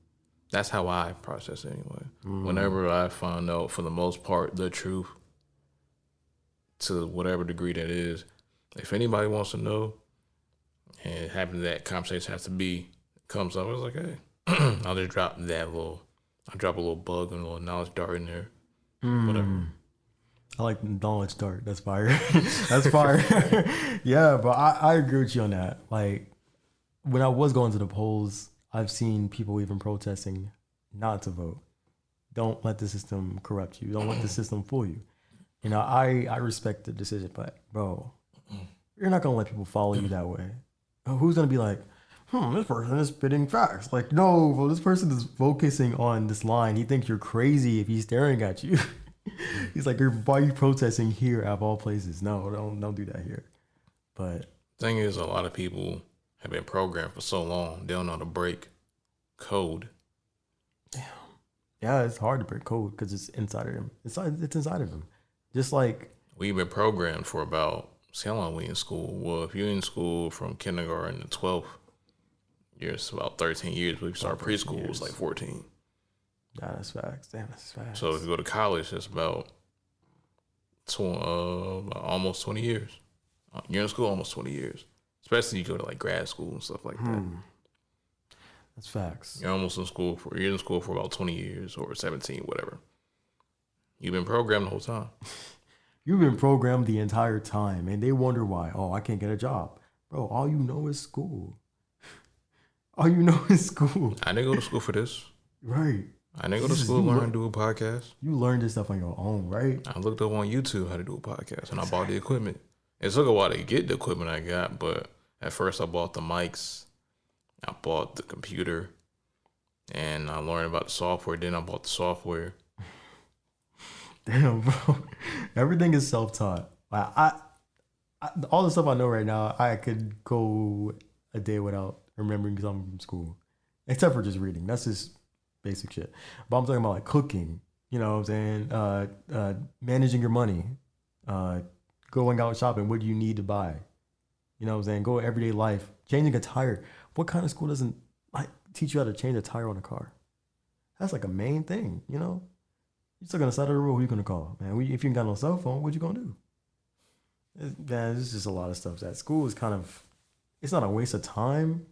That's how I process it anyway. Whenever I find out, for the most part, the truth, to whatever degree that is, if anybody wants to know, and having that conversation has to be, comes up, I was like, hey, I'll just drop a little bug and a little knowledge dart in there. Whatever. I like the knowledge dart. That's fire. That's fire. Yeah, but I agree with you on that. Like, when I was going to the polls, I've seen people even protesting not to vote. Don't let the system corrupt you. Don't let the system fool you. I respect the decision, but bro, you're not gonna let people follow you that way. Who's gonna be like, this person is spitting facts? Like, no, bro, this person is focusing on this line. He thinks you're crazy if he's staring at you. He's like, why are you protesting here of all places? No, don't do that here. But thing is, a lot of people have been programmed for so long, they don't know how to break code. Damn. Yeah, it's hard to break code because it's inside of them. It's inside of them. Just like we've been programmed for about, see how long we in school? Well, if you're in school from kindergarten to 12th, it's about 13 years. But if you start preschool, it's like 14. Yeah, that's facts. Damn, that's facts. So if you go to college, it's about almost 20 years. You're in school almost 20 years. Especially if you go to like grad school and stuff like that. That's facts. You're in school for about 20 years or 17, whatever. You've been programmed the whole time. You've been programmed the entire time, and they wonder why. Oh, I can't get a job. Bro, all you know is school. All you know is school. I didn't go to school for this. Right. I didn't go to school to learn how to do a podcast. You learned this stuff on your own, right? I looked up on YouTube how to do a podcast, and I bought the equipment. It took a while to get the equipment I got, but at first I bought the mics, I bought the computer, and I learned about the software. Then I bought the software. Damn, bro. Everything is self-taught. I all the stuff I know right now, I could go a day without remembering something from school, except for just reading. That's just basic shit. But I'm talking about like cooking. You know what I'm saying? Managing your money. Going out shopping. What do you need to buy? You know what I'm saying? Go everyday life. Changing a tire. What kind of school doesn't like teach you how to change a tire on a car? That's like a main thing, you know? You're still gonna side of the road, who you gonna call? Man, if you ain't got no cell phone, what you gonna do? Man, there's just a lot of stuff. That school is kind of, it's not a waste of time,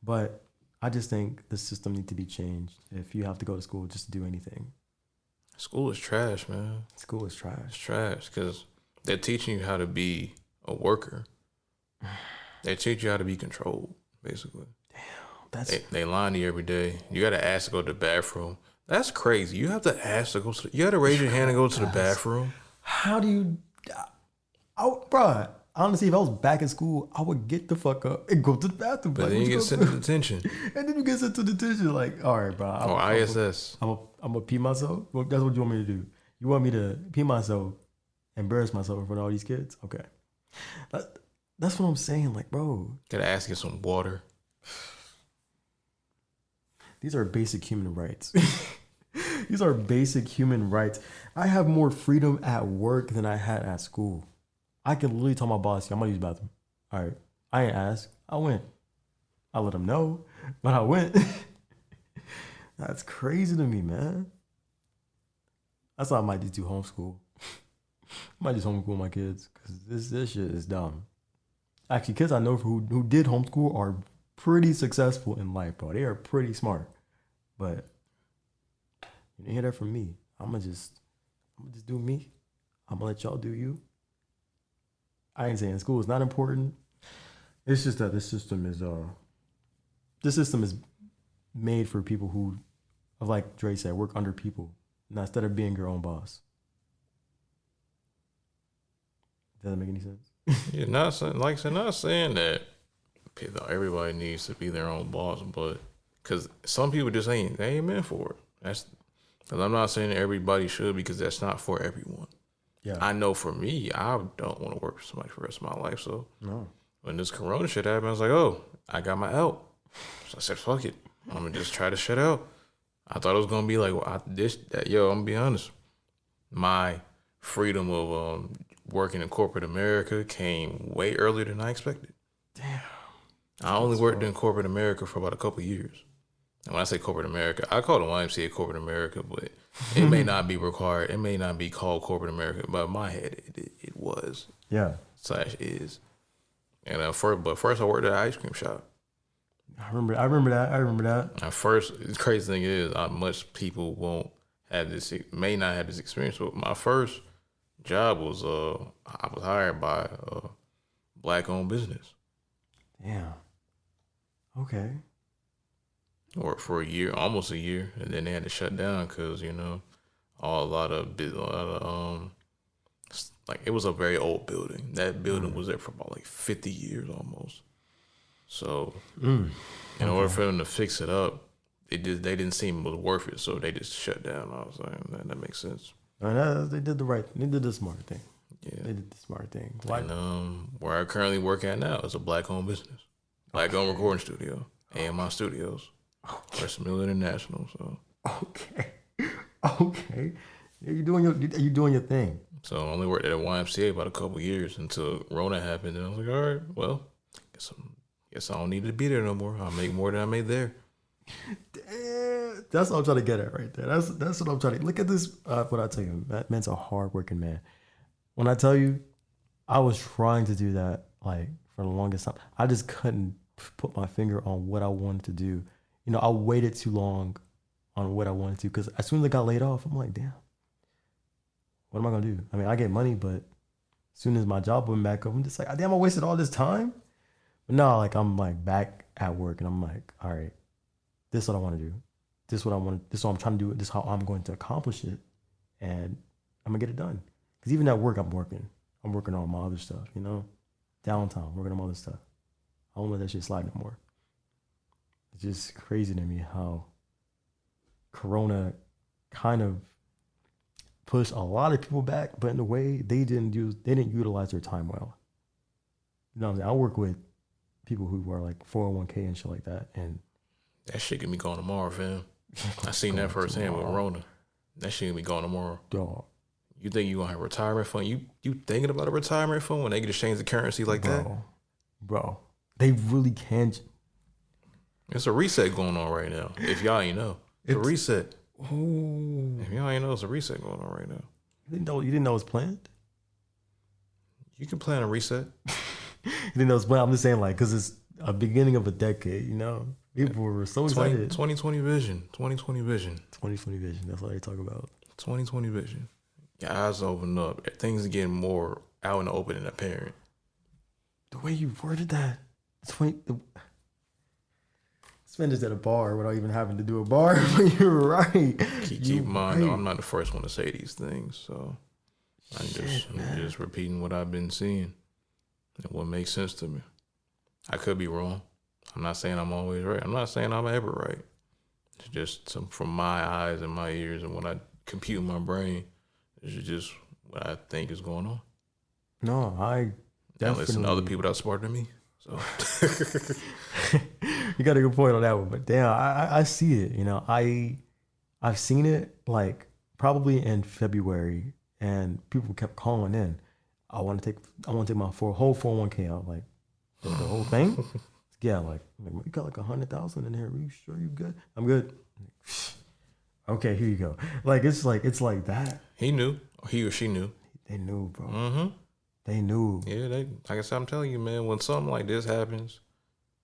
but I just think the system needs to be changed if you have to go to school just to do anything. School is trash, man. School is trash. It's trash because they're teaching you how to be a worker. They teach you how to be controlled, basically. Damn, they lying to you every day. You got to ask to go to the bathroom. That's crazy. You have to ask to go to. You got to raise your hand and go to the bathroom. How do you? Bruh, honestly, if I was back in school, I would get the fuck up and go to the bathroom. But then you get sent to detention. And then you get sent to detention. Like, all right, bro. ISS. I'm gonna pee myself. Well, that's what you want me to do. You want me to pee myself, embarrass myself in front of all these kids? Okay. That's what I'm saying. Like, bro. Gotta ask you some water. These are basic human rights. These are basic human rights. I have more freedom at work than I had at school. I can literally tell my boss, I'm gonna use the bathroom. All right. I ain't asked. I went. I let him know, but I went. That's crazy to me, man. That's why I might just do homeschool. I might just homeschool my kids because this shit is dumb. Actually, kids I know who did homeschool are pretty successful in life, bro. They are pretty smart. But you didn't hear that from me. I'm gonna just do me. I'm gonna let y'all do you. I ain't saying school is not important. It's just that this system is made for people who, like Dre said, work under people, instead of being your own boss. Does that make any sense? Yeah, not saying that everybody needs to be their own boss, but because some people just ain't meant for it. That's because I'm not saying that everybody should, because that's not for everyone. Yeah, I know for me, I don't want to work for somebody for the rest of my life. So no, when this corona shit happened, I was like, oh, I got my out. So I said, fuck it, I'm gonna just try to shut out. I thought it was gonna be like, well, I'm gonna be honest, my freedom of working in corporate America came way earlier than I expected. Damn. I only worked in corporate America for about a couple of years. And when I say corporate America, I call the YMCA corporate America, but it may not be required. It may not be called corporate America, but in my head, it was. Yeah. / is. And first I worked at an ice cream shop. I remember that. At first, the crazy thing is, much people may not have this experience. But my first job was I was hired by a black-owned business. Damn. Okay. Worked for almost a year, and then they had to shut down because a lot of like, it was a very old building. That building was there for about like 50 years almost. So in order for them to fix it up, they didn't seem it was worth it, so they just shut down. I was like, that makes sense. They did the smart thing. Yeah. They did the smart thing. And where I currently work at now is a black-owned business. Black-owned recording studio. AMI Studios. West Mill International. So. Okay. You doing your thing. So I only worked at a YMCA about a couple years until Rona happened. And I was like, all right, well, guess I don't need to be there no more. I'll make more than I made there. Damn. That's what I'm trying to get at right there. That's what I'm trying to look at this. What I tell you, that man's a hardworking man. When I tell you, I was trying to do that like for the longest time. I just couldn't put my finger on what I wanted to do. You know, I waited too long on what I wanted to because as soon as I got laid off, I'm like, damn, what am I gonna do? I mean, I get money, but as soon as my job went back up, I'm just like, damn, I wasted all this time. But no, like I'm like back at work and I'm like, all right, this is what I want to do. This is what I want. This is what I'm trying to do. This is how I'm going to accomplish it, and I'm gonna get it done. Because even at work, I'm working on my other stuff. You know, downtown, working on my other stuff. I don't let that shit slide no more. It's just crazy to me how Corona kind of pushed a lot of people back, but in a way they didn't utilize their time well. You know what I'm saying? I work with people who are like 401k and shit like that, and that shit can be gone tomorrow, fam. I seen that firsthand with Rona. That shit can be gone tomorrow. Dog. You think you gonna have a retirement fund? You thinking about a retirement fund when they get to change the currency like that? Bro, they really can. It's a reset going on right now. If y'all ain't know, it's a reset. Ooh. If y'all ain't know, it's a reset going on right now. You didn't know it was planned? You can plan a reset. You didn't know it was planned. I'm just saying, like, because it's a beginning of a decade. You know, people were so excited. 2020 vision. 2020 vision. 2020 vision. That's what they talk about. 2020 vision. Your eyes open up. Things are getting more out in the open and apparent. The way you worded that. Spend this at a bar without even having to do a bar. But you're right. Keep in mind, though, I'm not the first one to say these things. So I'm just repeating what I've been seeing and what makes sense to me. I could be wrong. I'm not saying I'm always right. I'm not saying I'm ever right. It's just from my eyes and my ears and what I compute in my brain. This is just what I think is going on. No, I definitely listen to other people that's smarter than me. So you got a good point on that one. But damn, I see it. You know, I've seen it like probably in February, and people kept calling in. I want to take my whole 401k out, like the whole thing. Yeah, like you got like 100,000 in here. Are you sure you good? I'm good. Okay, here you go. Like it's like that. He knew, or he or she knew. They knew, bro. Mm-hmm. They knew. Yeah, like I said, I'm telling you, man. When something like this happens,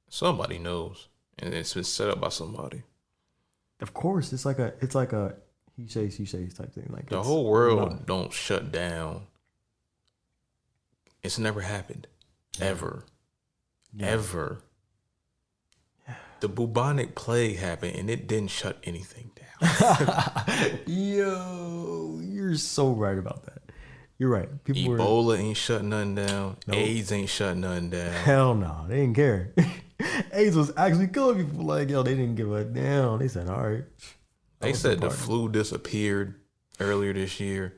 somebody knows, and it's been set up by somebody. Of course, it's like a he says type thing. Like the whole world don't shut down. It's never happened, ever. The bubonic plague happened, and it didn't shut anything down. Yo, you're so right about that. You're right. Ebola ain't shutting nothing down. Nope. AIDS ain't shutting nothing down. Hell no, they didn't care. AIDS was actually killing people. Like, yo, they didn't give a damn. They said, all right. They said the flu disappeared earlier this year.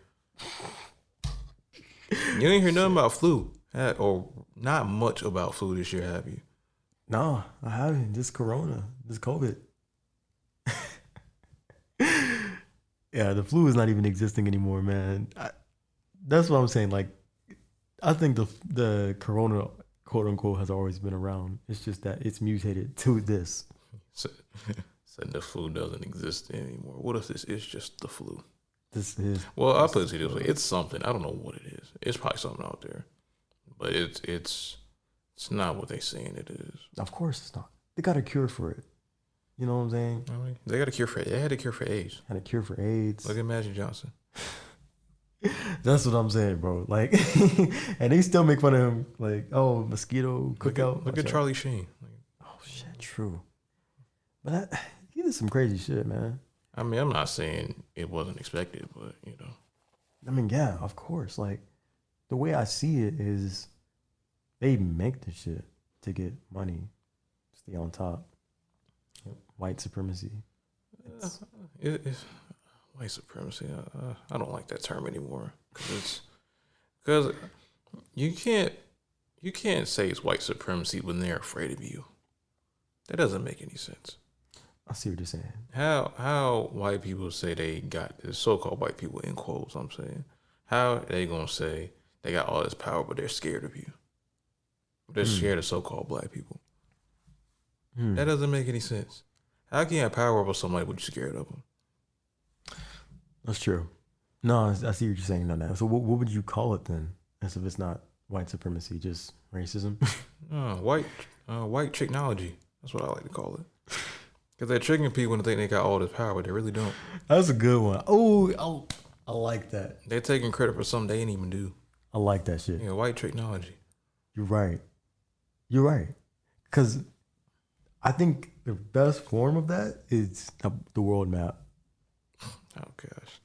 You ain't hear nothing about flu, or not much about flu this year, have you? No, I haven't. Just Corona, just COVID. Yeah, the flu is not even existing anymore, man. That's what I'm saying. Like, I think the Corona, quote unquote, has always been around. It's just that it's mutated to this. So the flu doesn't exist anymore. What if this is just the flu? This is. Well, I'll put it this way. It's something. I don't know what it is. It's probably something out there, but it's not what they saying it is. Of course it's not. They got a cure for it. You know what I'm saying? They got a cure for it. They had a cure for AIDS. Had a cure for AIDS. Look at Magic Johnson. That's what I'm saying, bro. Like, and they still make fun of him. Like, oh, mosquito cookout. Look at Charlie Sheen. Oh shit, true. But he did some crazy shit, man. I mean, I'm not saying it wasn't expected, but you know. I mean, yeah, of course. Like, the way I see it is, they make the shit to get money, stay on top. White supremacy. White supremacy. I don't like that term anymore because you can't say it's white supremacy when they're afraid of you. That doesn't make any sense. I see what you're saying. How white people say they got this, so-called white people in quotes, I'm saying, how are they gonna say they got all this power but they're scared of you? They're scared of so-called black people. That doesn't make any sense. How can you have power over somebody but you're scared of them? That's true. No, I see what you're saying on that. So what would you call it then? As if it's not white supremacy, just racism? White Tricknology. That's what I like to call it. Because they're tricking people and think they got all this power, but they really don't. That's a good one. Oh, I like that. They're taking credit for something they didn't even do. I like that shit. Yeah, white Tricknology. You're right. Because I think the best form of that is the world map. Oh, gosh.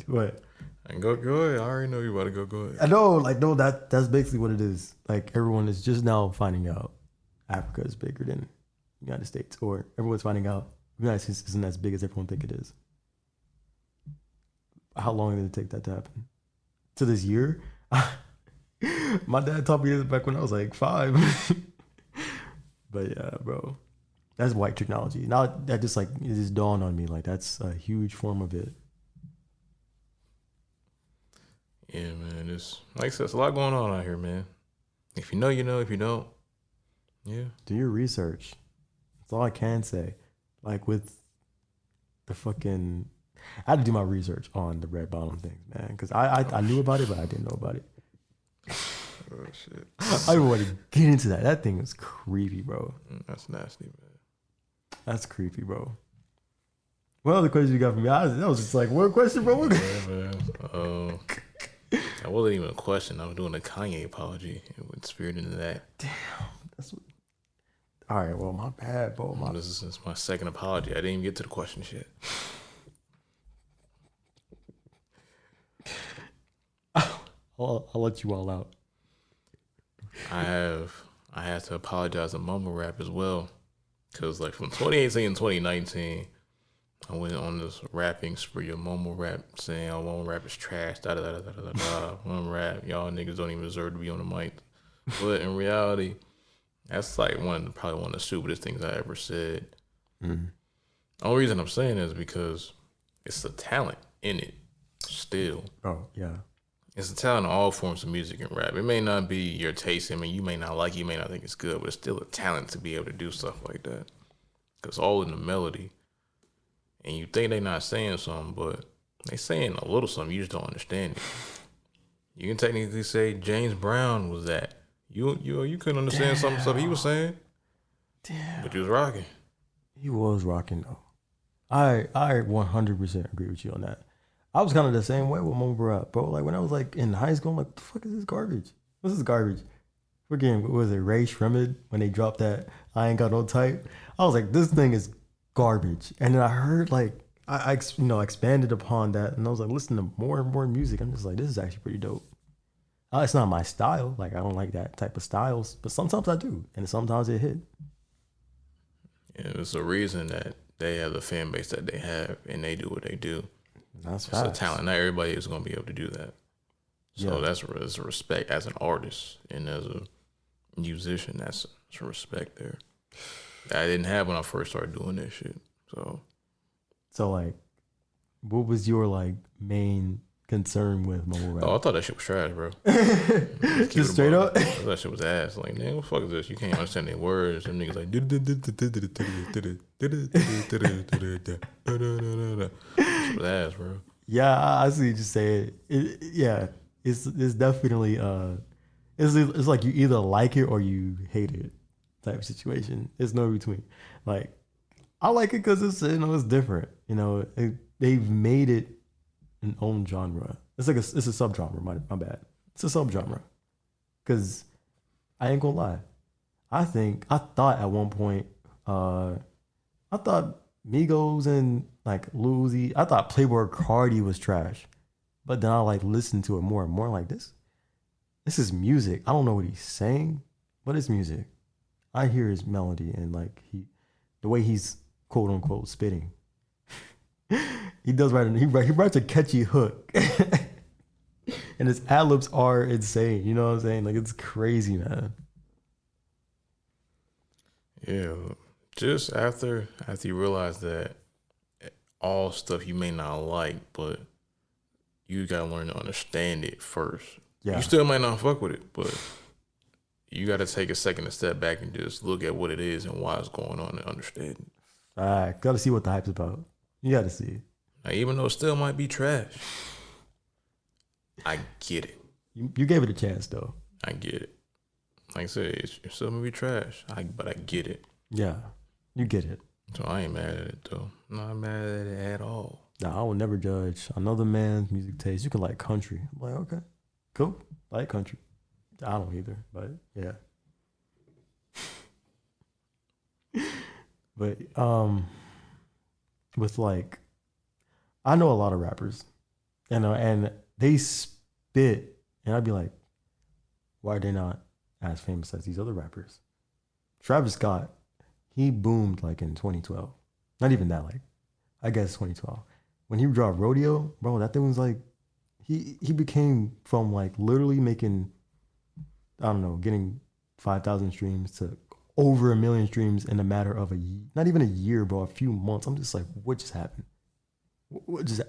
What? And go ahead. I already know you about to go ahead. I know, no, that's basically what it is. Like, everyone is just now finding out Africa is bigger than the United States, or everyone's finding out the United States isn't as big as everyone think it is. How long did it take that to happen? To this year? My dad taught me this back when I was like 5. But yeah, bro, that's white technology. Now that just it just dawned on me, like that's a huge form of it. Yeah, man. It's like I said, there's a lot going on out here, man. If you know, you know. If you don't, yeah. Do your research. That's all I can say. Like with the fucking, I had to do my research on the red bottom things, man, because I knew about it, but I didn't know about it. Oh shit! I didn't want to get into that. That thing was creepy, bro. That's nasty, man. That's creepy, bro. What other questions you got for me? That was just like, what question, bro? Yeah, man. That wasn't even a question. I was doing a Kanye apology. It went spirit into that. Damn. All right, well, my bad, bro. This is my second apology. I didn't even get to the questions yet. I'll let you all out. I had to apologize to mumble rap as well, because like from 2018 and 2019, I went on this rapping spree of mumble rap, saying, "Oh, mumble rap is trash." Da da da da da da. Mumble rap, y'all niggas don't even deserve to be on the mic. But in reality, that's like probably one of the stupidest things I ever said. Mm-hmm. The only reason I'm saying is because it's the talent in it still. Oh yeah. It's a talent in all forms of music and rap. It may not be your taste. I mean, you may not like it, you may not think it's good, but it's still a talent to be able to do stuff like that. Because all in the melody. And you think they're not saying something, but they saying a little something. You just don't understand it. You can technically say James Brown was that. You couldn't understand some stuff he was saying. Damn. But you was rocking. He was rocking, though. I 100% agree with you on that. I was kind of the same way with mumble rap, bro. Like when I was like in high school, I'm like, what the fuck is this garbage? What's this garbage? What was it, Ray Shremmerd, when they dropped that I Ain't Got No Type? I was like, this thing is garbage. And then I heard like, I expanded upon that, and I was like, listening to more and more music. I'm just like, this is actually pretty dope. It's not my style. Like, I don't like that type of styles, but sometimes I do. And sometimes it hit. Yeah, there's a reason that they have the fan base that they have, and they do what they do. That's it's a talent. Not everybody is going to be able to do that. So that's a respect as an artist and as a musician. That's a respect there. I didn't have when I first started doing this shit. So like, what was your like main concern with mumble rap? Oh, I thought that shit was trash, bro. Just straight up? I thought that shit was ass. Like, man, what the fuck is this? You can't understand their words. Them niggas like, shit was ass, bro. Yeah, I see what you say. It's definitely it's like you either like it or you hate it type of situation. It's no between. Like, I like it because it's it's different. They've made it an own genre. It's a subgenre. My bad. It's a subgenre. Because I ain't gonna lie, I thought at one point, I thought Migos and like Lil Uzi, I thought Playboi Carti was trash, but then I like listened to it more and more. Like this is music. I don't know what he's saying, but it's music. I hear his melody and like the way he's quote unquote spitting. He does write. He writes a catchy hook, and his ad-libs are insane. You know what I'm saying? Like, it's crazy, man. Yeah, just after you realize that all stuff you may not like, but you gotta learn to understand it first. Yeah. You still might not fuck with it, but you gotta take a second to step back and just look at what it is and why it's going on and understand it. All right, gotta see what the hype's about. You gotta see. Now, even though it still might be trash, I get it. You gave it a chance, though. I get it. Like I said, it's still gonna be trash, but I get it. Yeah, you get it. So I ain't mad at it, though. I'm not mad at it at all. Nah, I will never judge another man's music taste. You can like country. I'm like, okay, cool. I like country. I don't either, but yeah. But with like, I know a lot of rappers, and they spit, and I'd be like, why are they not as famous as these other rappers? Travis Scott, he boomed like in 2012. Not even that, like, I guess 2012. When he dropped Rodeo, bro, that thing was like, he became from like literally making, I don't know, getting 5,000 streams to over 1 million streams in a matter of not even a year, bro, a few months. I'm just like, what just happened? What just,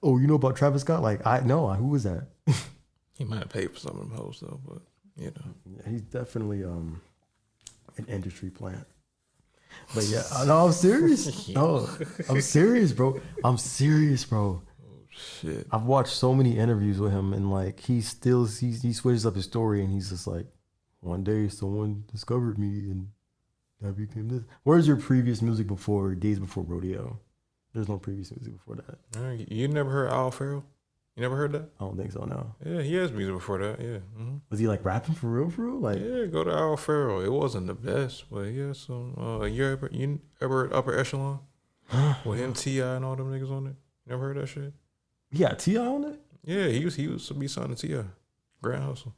oh, you know about Travis Scott? Like, who was that? He might have paid for some of them hoes though, but you know. Yeah, he's definitely an industry plant. But yeah, no, I'm serious. No, I'm serious, bro. Oh shit. I've watched so many interviews with him, and like he switches up his story, and he's just like, one day someone discovered me, and I became this. Where's your previous music before Days Before Rodeo? There's no previous music before that. You never heard Al Farrell? You never heard that? I don't think so, no. Yeah, he has music before that, yeah. Mm-hmm. Was he like rapping for real? Like, yeah, go to Al Farrell. It wasn't the best, but yeah, some you ever heard Upper Echelon? With him, T.I. and all them niggas on it? You never heard that shit? Yeah, T.I. on it? Yeah, he was to be signed to T.I. Grand Hustle.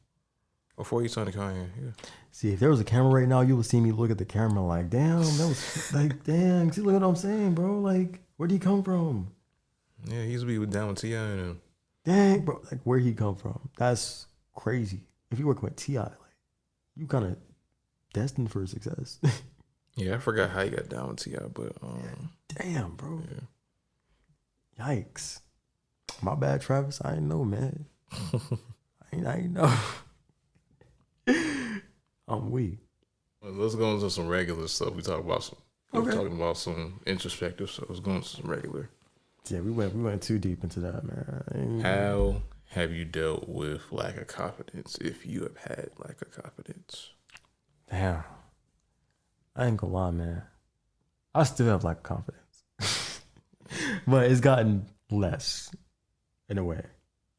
Before he signed to Kanye, yeah. See, if there was a camera right now, you would see me look at the camera like, damn, that was like, damn, see, look what I'm saying, bro. Like, where'd he come from? Yeah, he used to be down with T.I. and him. Dang, bro, like where'd he come from? That's crazy. If you work with T.I., like, you kind of destined for success. Yeah, I forgot how he got down with T.I., but damn, bro. Yeah. Yikes. My bad, Travis. I ain't know, man. I ain't know. I'm weak. Well, let's go into some regular stuff. We're talking about some introspective stuff. Let's go into some regular. Yeah, we went too deep into that, man. How have you dealt with lack of confidence, if you have had lack of confidence? Damn. I ain't gonna lie, man. I still have lack of confidence. But it's gotten less, in a way.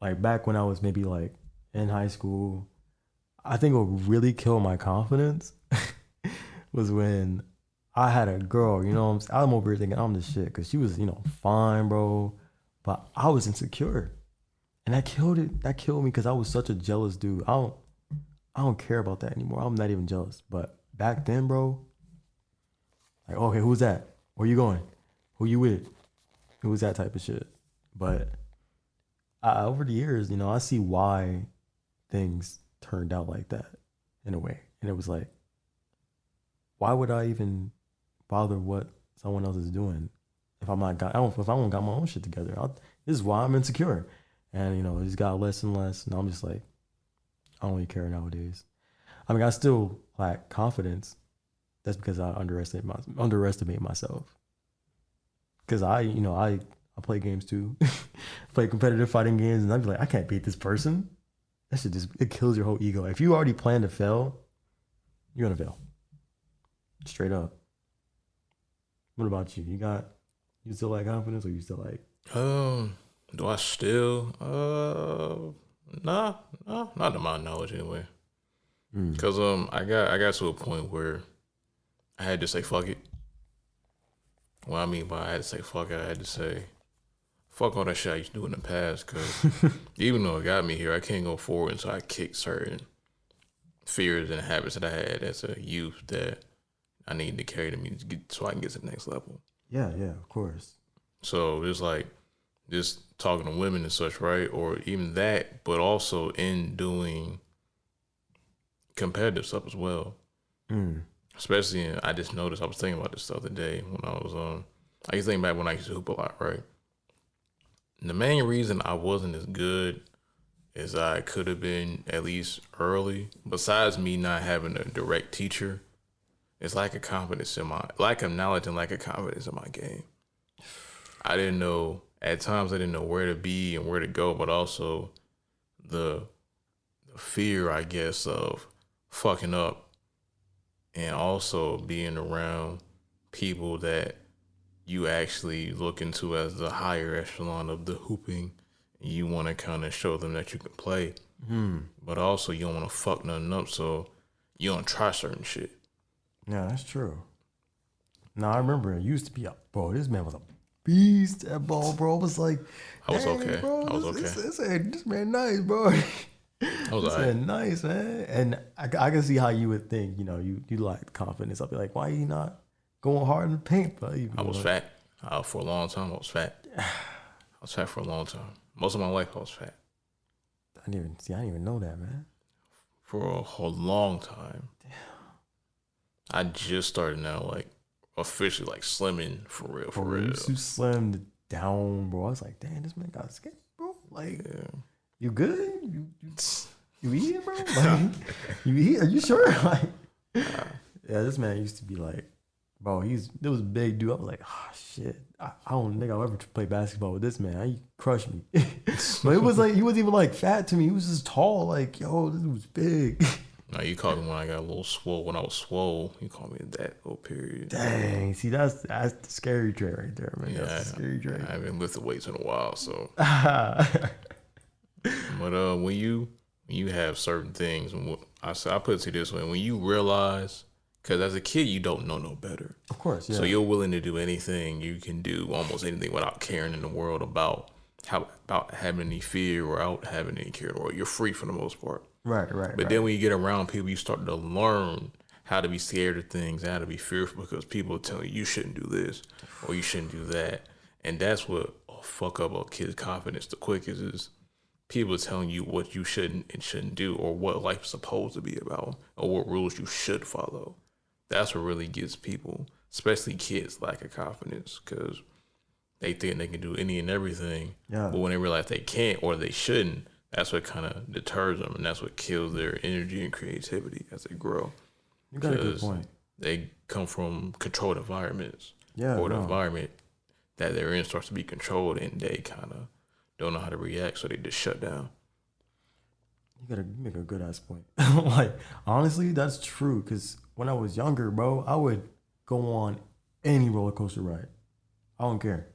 Like, back when I was maybe, like, in high school, I think what really killed my confidence was when I had a girl, you know what I'm saying? I'm over here thinking I'm the shit because she was, fine, bro. But I was insecure. And that killed it. That killed me because I was such a jealous dude. I don't care about that anymore. I'm not even jealous. But back then, bro, like, okay, who's that? Where you going? Who you with? It was that type of shit. But over the years, I see why things turned out like that in a way. And it was like, why would I even bother what someone else is doing if I don't got my own shit together? This is why I'm insecure. And it just got less and less. And I'm just like, I don't really care nowadays. I mean, I still lack confidence. That's because I underestimate myself. Because I play games too. Play competitive fighting games, and I'd be like, I can't beat this person. That shit it kills your whole ego. If you already plan to fail, you're gonna fail. Straight up. What about you? You still lack confidence, or you still like? Do I still? Nah, not to my knowledge anyway. Cause I got to a point where I had to say fuck it. What I mean by I had to say fuck it, I had to say fuck all that shit I used to do in the past. Cause even though it got me here, I can't go forward until I kick certain fears and habits that I had as a youth that I need to carry to me so I can get to the next level. Yeah, of course. So it's like just talking to women and such, right? Or even that, but also in doing competitive stuff as well. Especially I just noticed, I was thinking about this the other day when I was I used to think back when I used to hoop a lot, right? And the main reason I wasn't as good as I could have been, at least early, besides me not having a direct teacher, it's lack of confidence in lack of knowledge and lack of confidence in my game. I didn't know, at times I didn't know where to be and where to go, but also the fear, I guess, of fucking up and also being around people that you actually look into as the higher echelon of the hooping. And you want to kind of show them that you can play, but also you don't want to fuck nothing up, so you don't try certain shit. Yeah, that's true. Now, I remember it used to be bro, this man was a beast at ball, bro. I was like, I was okay. Bro, I was okay. This man nice, bro. I was this alright. man nice, man. And I can see how you would think, you like confidence. I'll be like, why are you not going hard in the paint, bro? I was fat. For a long time, I was fat. I was fat for a long time. Most of my life, I was fat. I didn't even know that, man. For a whole long time. Damn. I just started now, like, officially, like, slimming for real, for real. You slimmed down, bro. I was like, damn, this man got skinny, bro. Like, you good? You eating, bro? Like, you eat? Are you sure? Like, yeah, this man used to be like, bro, there was a big dude. I was like, oh, shit. I don't think I'll ever play basketball with this man. He crushed me. But it was like, he wasn't even like fat to me. He was just tall. Like, yo, this was big. No, you called me when I got a little swole. When I was swole, you called me that little period. Dang. See, that's the scary Dre right there, man. Yeah, that's the scary Dre. I haven't lifted weights in a while, so. But when you have certain things, and I put it to this way, when you realize, because as a kid, you don't know no better. Of course, yeah. So you're willing to do anything. You can do almost anything without caring in the world about having any fear or out having any care, or you're free for the most part. Right. But then when you get around people, you start to learn how to be scared of things, how to be fearful, because people are telling you shouldn't do this or you shouldn't do that. And that's what fuck up a kid's confidence the quickest is people telling you what you shouldn't and shouldn't do, or what life's supposed to be about, or what rules you should follow. That's what really gets people, especially kids, lack of confidence, because they think they can do any and everything. Yeah. But when they realize they can't or they shouldn't, that's what kind of deters them, and that's what kills their energy and creativity as they grow. You got a good point. They come from controlled environments, or the environment that they're in starts to be controlled, and they kind of don't know how to react, so they just shut down. You make a good ass point. Like, honestly, that's true, because when I was younger, bro, I would go on any roller coaster ride. I don't care.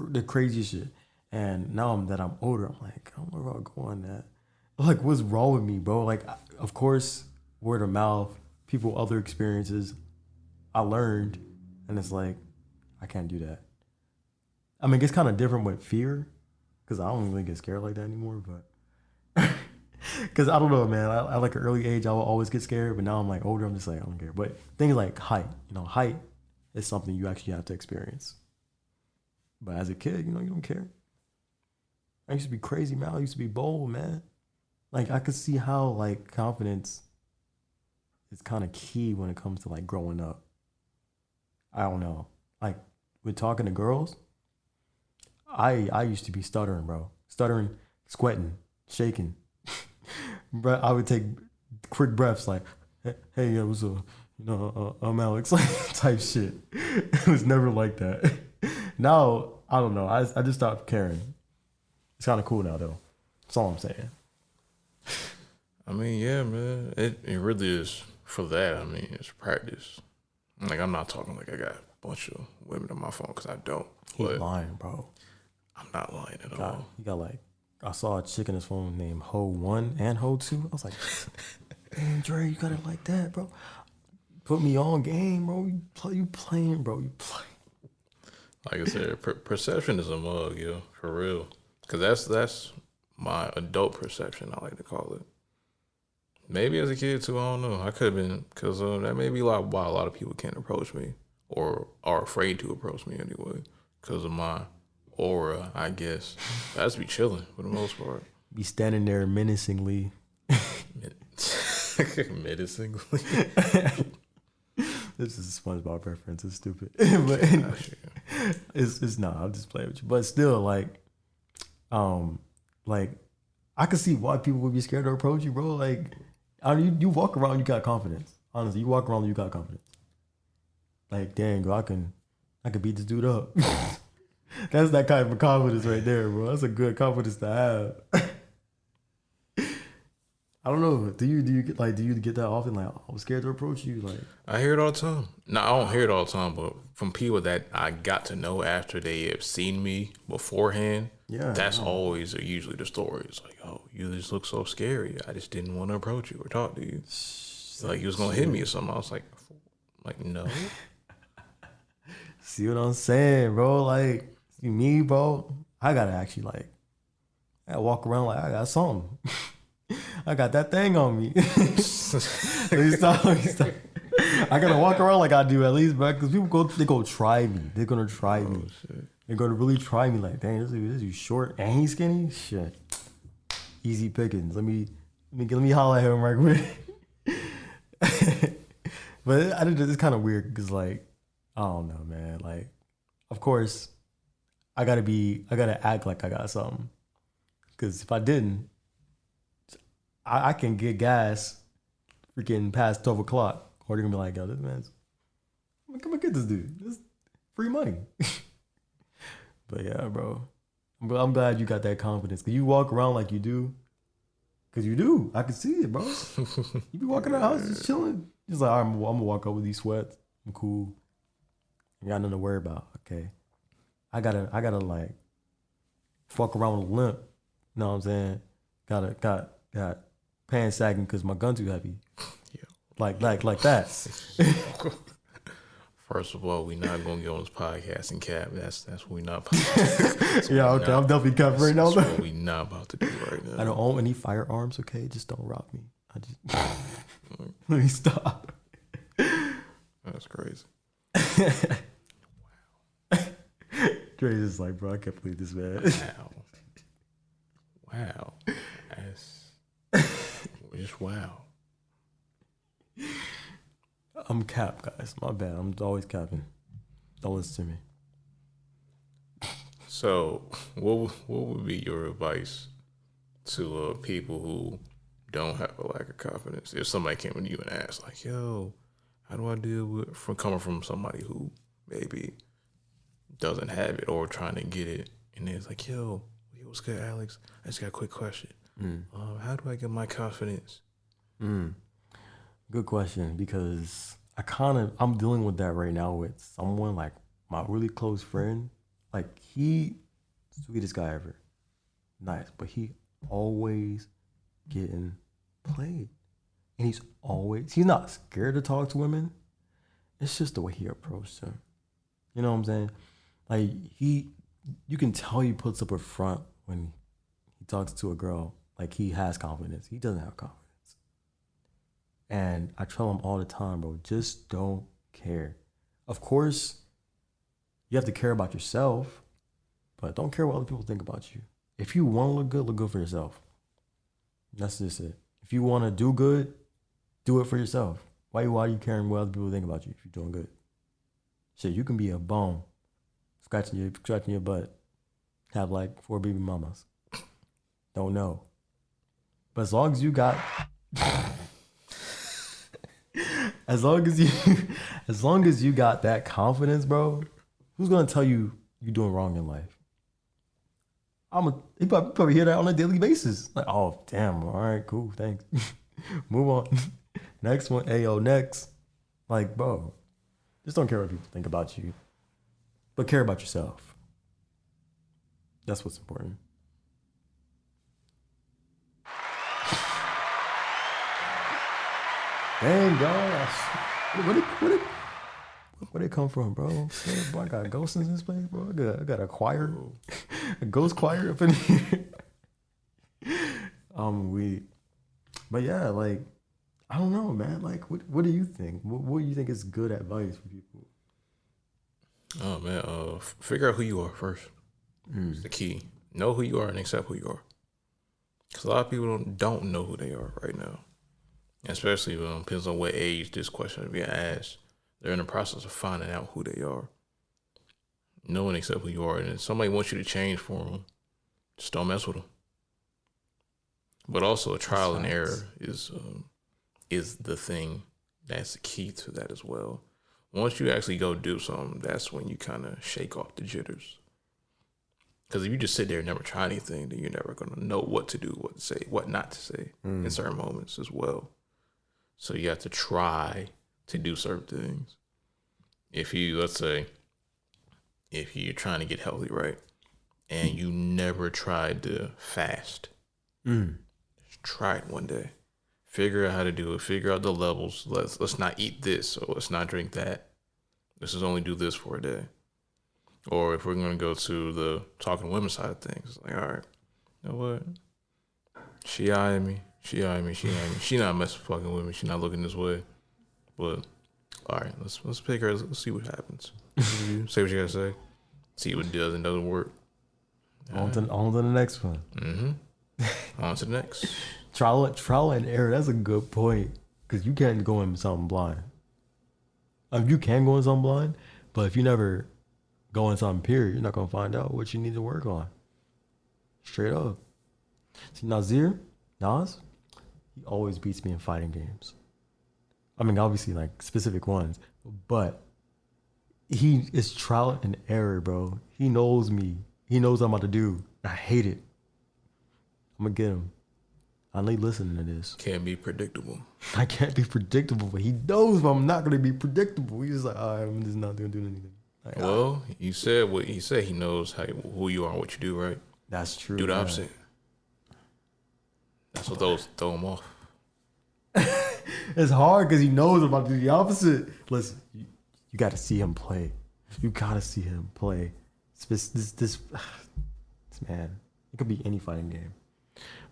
The craziest shit. And now that I'm older, I'm like, I don't know if I'll go on that. Like, what's wrong with me, bro? Like, of course, word of mouth, people, other experiences, I learned, and it's like, I can't do that. I mean, it's kind of different with fear, because I don't really get scared like that anymore, but because I don't know, man. I like an early age, I will always get scared, but now I'm like older, I'm just like, I don't care. But things like height, height is something you actually have to experience. But as a kid, you don't care. I used to be crazy, man. I used to be bold, man. Like, I could see how, like, confidence is kind of key when it comes to, like, growing up. I don't know. Like, with talking to girls, I used to be stuttering, bro. Stuttering, sweating, shaking. But I would take quick breaths like, hey, what's up? I'm Alex, like, type shit. It was never like that. Now, I don't know. I just stopped caring. It's kind of cool now, though. That's all I'm saying. I mean, yeah, man. It really is for that. I mean, it's practice. Like, I'm not talking like I got a bunch of women on my phone, because I don't. He's lying, bro. I'm not lying at all. He got like, I saw a chick in his phone named Ho1 and Ho2. I was like, damn, Dre, you got it like that, bro. Put me on game, bro. You playing, bro. You playing. Like I said, perception is a mug, yo, for real. Because that's my adult perception, I like to call it. Maybe as a kid, too, I don't know. I could have been, because that may be why a lot of people can't approach me or are afraid to approach me anyway. because of my aura, I guess. I just be chilling for the most part. Be standing there menacingly. Menacingly. This is a SpongeBob reference. It's stupid, but anyway, it's not. I'm just playing with you. But still, like I can see why people would be scared to approach you, bro. Like, you walk around, you got confidence. Honestly, you walk around, you got confidence. Like, dang, bro, I can beat this dude up. That's that kind of confidence right there, bro. That's a good confidence to have. I don't know. Do you get that often? Like, I'm scared to approach you. Like, I hear it all the time. No, I don't hear it all the time, but from people that I got to know after they have seen me beforehand, that's always or usually the story. It's like, oh, you just look so scary. I just didn't want to approach you or talk to you. Like, you was gonna hit me or something. I was like no. See what I'm saying, bro? Like, see me, bro. I gotta actually I walk around like I got something. I got that thing on me. Let me stop. I gotta walk around like I do at least, bro. Because people they go try me. They're gonna try me. Shit. They're gonna really try me. Like, dang, this dude short and he's skinny. Shit, easy pickings. Let me holler at him right quick. But I think it's kind of weird because, like, I don't know, man. Like, of course, I gotta act like I got something. Because if I didn't, I can get gas freaking past 12 o'clock. Or they're gonna be like, yo, this man's, come and get this dude. This free money. But yeah, bro. I'm glad you got that confidence. Because you walk around like you do. Because you do. I can see it, bro. You be walking around the house just chilling. Just like, all right, I'm going to walk up with these sweats. I'm cool. I got nothing to worry about. Okay. I gotta like, fuck around with a limp. You know what I'm saying? Got pants sagging because my gun too heavy. Yeah. Like that. First of all, we not gonna get on this podcast and cap. That's what we not. Yeah, okay. I'm definitely covering all That's that. what we not about to do right now. I don't own any firearms. Okay, just don't rob me. Let me stop. That's crazy. Dre's just like, bro, I can't believe this, man. Wow. That's just wow. I'm cap, guys. My bad. I'm always capping. Don't listen to me. So, what would be your advice to people who don't have a lack of confidence? If somebody came to you and asked, like, yo, how do I deal with coming from somebody who maybe doesn't have it or trying to get it, and it's like, yo, what's good, Alex? I just got a quick question. How do I get my confidence? Good question, because I'm dealing with that right now with someone, like my really close friend. Like, he, sweetest guy ever. Nice, but he always getting played. And he's not scared to talk to women. It's just the way he approached them. You know what I'm saying? Like, you can tell he puts up a front when he talks to a girl. Like, he has confidence. He doesn't have confidence. And I tell him all the time, bro, just don't care. Of course, you have to care about yourself, but don't care what other people think about you. If you want to look good for yourself. That's just it. If you want to do good, do it for yourself. Why are you caring what other people think about you if you're doing good? Shit, you can be a bum, scratching your butt, have like 4 baby mamas. Don't know. But as long as you got... As long as you got that confidence, bro, who's gonna tell you you're doing wrong in life? You probably hear that on a daily basis. Like, oh damn, all right, cool, thanks. Move on. Next one, ayo, next. Like, bro, just don't care what people think about you, but care about yourself. That's what's important. Dang, gosh. Where'd it come from, bro? I got ghosts in this place, bro. I got a choir. A ghost choir up in here. But yeah, like, I don't know, man. Like, what do you think? What do you think is good advice for people? Oh man, figure out who you are first. It's the key. Know who you are and accept who you are. Because a lot of people don't know who they are right now. Especially depends on what age this question is being asked. They're in the process of finding out who they are. Know and accept who you are. And if somebody wants you to change for them, just don't mess with them. But also, trial and error is the thing that's the key to that as well. Once you actually go do something, that's when you kind of shake off the jitters. Because if you just sit there and never try anything, then you're never going to know what to do, what to say, what not to say in certain moments as well. So you have to try to do certain things. If you, let's say, if you're trying to get healthy, right, and you never tried to fast, just try it one day. Figure out how to do it. Figure out the levels. Let's not eat this, or let's not drink that. Let's just only do this for a day. Or if we're going to go to the talking women side of things, like, all right, you know what? She eyeing me. She not messing with fucking with me. She not looking this way. But, all right, let's pick her. Let's see what happens. Say what you got to say. See what does and doesn't work. On to the next one. On to the next. Trial and error. That's a good point. Because you can't go in something blind. You can go in something blind, but if you never go in something period, you're not going to find out what you need to work on. Straight up. See, Nas, he always beats me in fighting games. I mean, obviously, like, specific ones. But he is trial and error, bro. He knows me. He knows what I'm about to do. I hate it. I'm going to get him. I ain't listening to this. Can't be predictable. I can't be predictable, but he knows I'm not going to be predictable. He's just like, all right, I'm just not going to do anything. Like, well, you said what he said. He knows who you are and what you do, right? That's true. Do the opposite. That's what those throw him off. It's hard because he knows I'm about to do the opposite. Listen, you got to see him play. You got to see him play. This man, it could be any fighting game.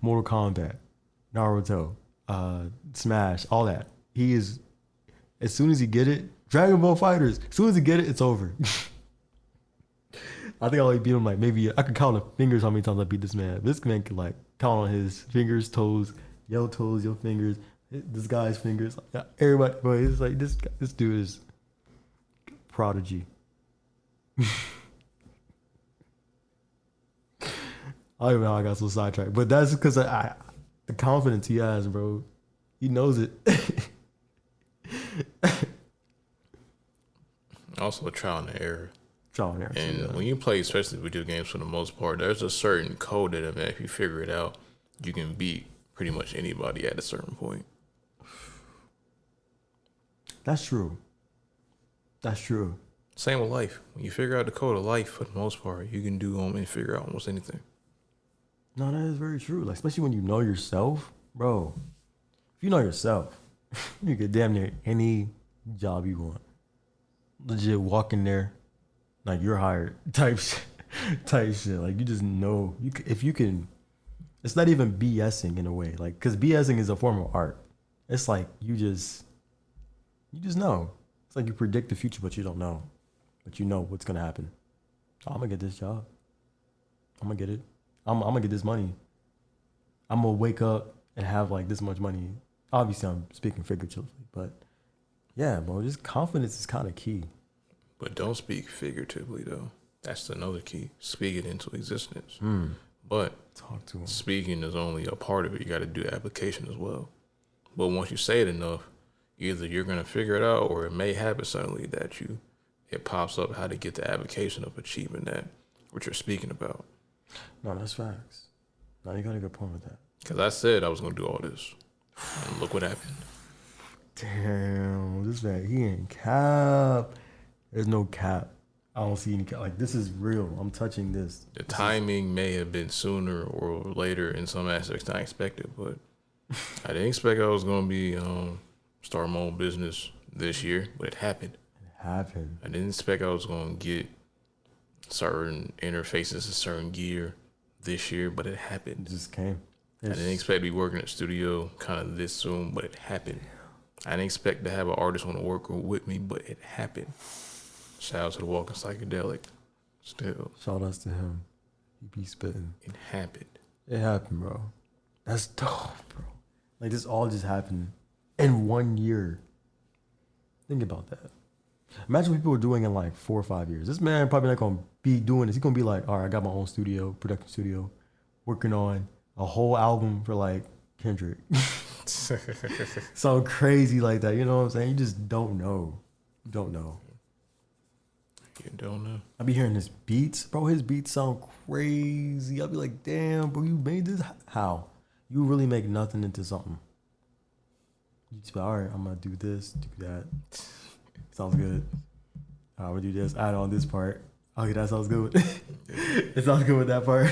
Mortal Kombat, Naruto, Smash, all that. He is, as soon as he get it, Dragon Ball Fighters, as soon as he get it, it's over. I think I only beat him like maybe, I can count the fingers how many times I beat this man. This man can like count on his fingers, toes, your fingers, this guy's fingers, everybody, bro, it's like this dude is prodigy. I don't even know how I got so sidetracked, but that's because the confidence he has, bro. He knows it. Also, trial and error. And yeah. when you play, especially video games for the most part, there's a certain code that if you figure it out, you can beat pretty much anybody at a certain point. That's true. Same with life. When you figure out the code of life, for the most part, you can do and figure out almost anything. No, that is very true. Like, especially when you know yourself, bro. If you know yourself, you get damn near any job you want. Legit walk in there, like you're hired type shit. Like, you just know if you can. It's not even BSing in a way, like, because BSing is a form of art. It's like you just know. It's like you predict the future, but you don't know. But you know what's gonna happen. I'm gonna get this job. I'm gonna get it. I'm gonna get this money. I'm gonna wake up and have like this much money. Obviously, I'm speaking figuratively, but yeah, bro, just confidence is kind of key. But don't speak figuratively, though. That's another key. Speak it into existence. But talk to him. Speaking is only a part of it. You got to do application as well. But once you say it enough, either you're gonna figure it out, or it may happen suddenly that it pops up how to get the application of achieving that what you're speaking about. No, that's facts. No, you got a good point with that. Because I said I was going to do all this. And look what happened. Damn, this man, he ain't cap. There's no cap. I don't see any cap. Like, this is real. I'm touching this. The timing may have been sooner or later in some aspects than I expected, but I didn't expect I was going to be starting my own business this year, but it happened. I didn't expect I was going to get certain interfaces, a certain gear this year, but it happened. It just came. I didn't expect to be working at the studio kind of this soon, but it happened. I didn't expect to have an artist want to work with me, but it happened. Shout out to the Walking Psychedelic. Still. Shout outs to him. He be spitting. It happened. It happened, bro. That's dope, bro. Like, this all just happened in 1 year. Think about that. Imagine what people were doing in like 4 or 5 years. This man probably not going to be doing this. He's going to be like, all right, I got my own studio, production studio, working on a whole album for like Kendrick. Something crazy like that. You know what I'm saying? You just don't know. You don't know. You don't know. I be hearing his beats. Bro, his beats sound crazy. I'll be like, damn, bro, you made this? How? You really make nothing into something. You just be, all right, I'm going to do this, do that. Sounds good. I'm going to do this, add on this part. Okay, that sounds good. It sounds good with that part.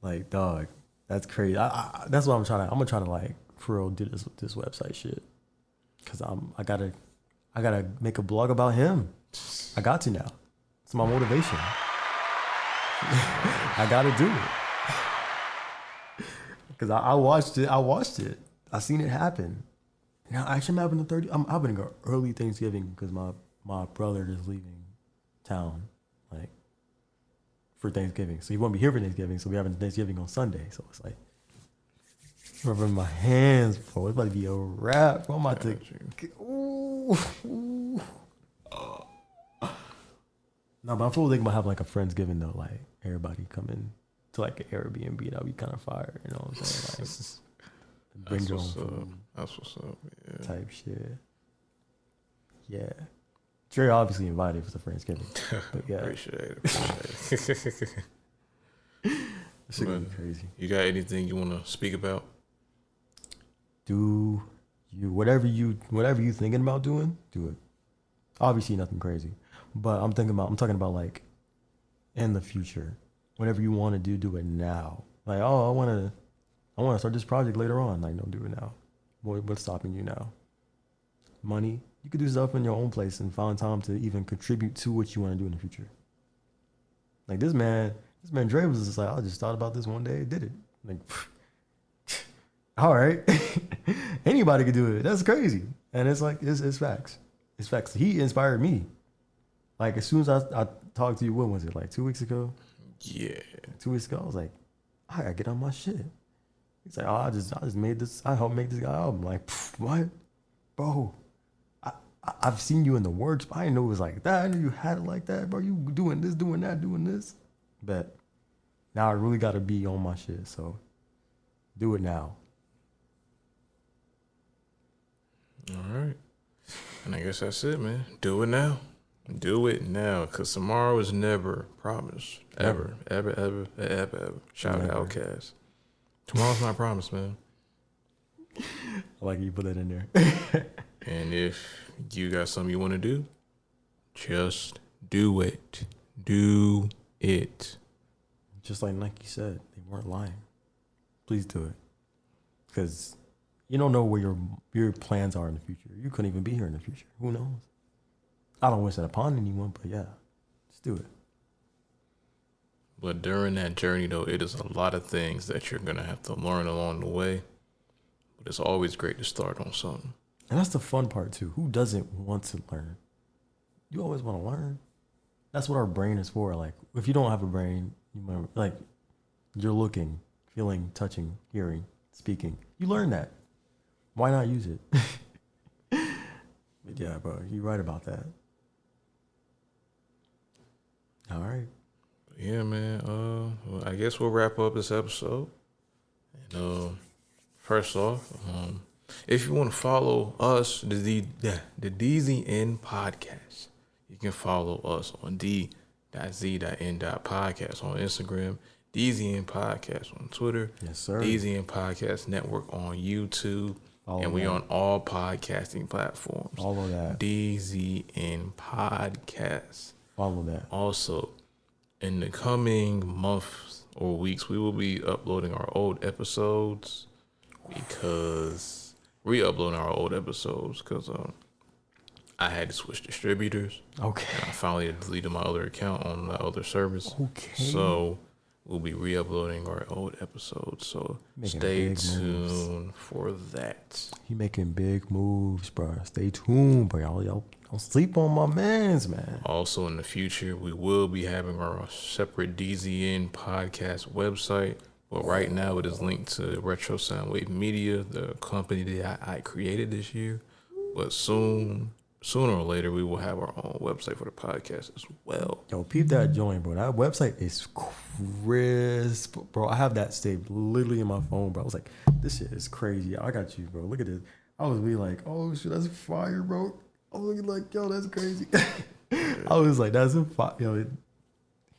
Like, dog, that's crazy. That's what I'm going to try to like, for real, do this website shit. Because I gotta make a blog about him. I got to now. It's my motivation. I got to do it. Because I watched it. I seen it happen. Now, actually, I'm having an early Thanksgiving because my brother is leaving town, like, for Thanksgiving. So he won't be here for Thanksgiving. So we're having Thanksgiving on Sunday. So it's like, rubbing my hands, bro. It's about to be a wrap. Bro, I'm about to. Ooh. No, but I'm fully thinking about having like a Friendsgiving though, like everybody coming to like an Airbnb. That'd be kind of fire. You know what I'm saying? Like, bring your own food. That's what's up. Yeah. Type shit. Yeah. Dre obviously invited for the Friendsgiving. But yeah. Appreciate it. This shit gonna be crazy. You got anything you want to speak about? Do you whatever you thinking about doing, do it. Obviously nothing crazy. But I'm talking about like in the future. Whatever you want to do it now. Like, oh, I want to start this project later on. Like, don't do it now. What's stopping you now? Money. You could do stuff in your own place and find time to even contribute to what you want to do in the future. Like this man Dre was just like, I just thought about this one day, did it. Like, all right. Anybody could do it. That's crazy. And it's like, it's facts. It's facts. He inspired me. Like, as soon as I talked to you, what was it, like 2 weeks ago? Yeah. 2 weeks ago, I was like, I gotta get on my shit. He's like, oh, I just made this, I helped make this guy album. Like, what? Bro, I've seen you in the works, but I didn't know it was like that. I knew you had it like that, bro. You doing this, doing that, doing this. But now I really gotta be on my shit, so do it now. All right. And I guess that's it, man. Do it now. Do it now, because tomorrow is never promised. Ever. Shout out Outcast. Tomorrow's not promised, man. I like you put that in there. And if you got something you want to do, just do it. Do it. Just like Nike said, they weren't lying. Please do it. Because you don't know where your plans are in the future. You couldn't even be here in the future. Who knows? I don't wish that upon anyone, but yeah, just do it. But during that journey, though, it is a lot of things that you're going to have to learn along the way. But it's always great to start on something. And that's the fun part, too. Who doesn't want to learn? You always want to learn. That's what our brain is for. Like, if you don't have a brain, you might, like, you're looking, feeling, touching, hearing, speaking. You learn that. Why not use it? But yeah, bro, you're right about that. All right. Yeah, man. Well, I guess we'll wrap up this episode. And first off, if you want to follow us, the DZN Podcast, you can follow us on d.z.n.podcast on Instagram, DZN Podcast on Twitter, yes sir, DZN Podcast Network on YouTube, and we on all podcasting platforms. All of that. DZN Podcast. Follow that. Also, in the coming months or weeks, we will be uploading our old episodes because I had to switch distributors. Okay. And I finally deleted my other account on the other service. Okay. So we'll be re-uploading our old episodes. So Making stay big tuned moves. for that. He making big moves, bro. Stay tuned, bro. Y'all don't sleep on my mans, man. Also, in the future, we will be having our separate DZN Podcast website. But right now, it is linked to Retro Soundwave Media, the company that I created this year. But sooner or later, we will have our own website for the podcast as well. Yo, peep that joint, bro. That website is crisp, bro. I have that saved literally in my phone, bro. I was like, this shit is crazy. I got you, bro. Look at this. I was really like, oh shit, that's fire, bro. I was looking like, yo, that's crazy. I was like, that's a fire. Yo,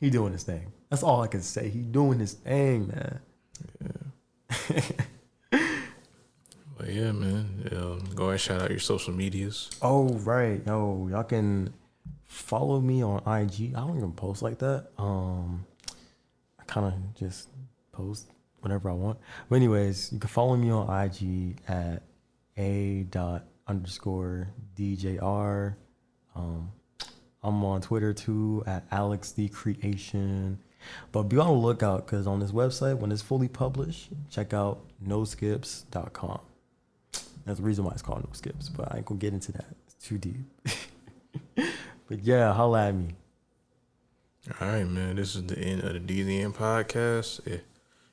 he doing his thing. That's all I can say. He doing his thing, man. Yeah. But yeah, man. Go ahead and shout out your social medias. Oh, right. Yo, y'all can follow me on IG. I don't even post like that. I kind of just post whenever I want. But anyways, you can follow me on IG at a._DJR. I'm on Twitter too at Alex the Creation. But be on the lookout because on this website, when it's fully published, check out noskips.com. That's the reason why it's called No Skips, but I ain't gonna get into that. It's too deep. But yeah, holla at me. All right, man. This is the end of the DZN Podcast.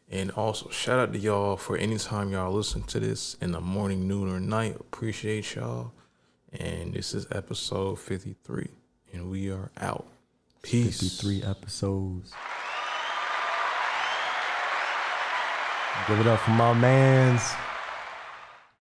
And also, shout out to y'all for any time y'all listen to this in the morning, noon, or night. Appreciate y'all. And this is episode 53. And we are out. Peace. 53 episodes. Give it up for my mans.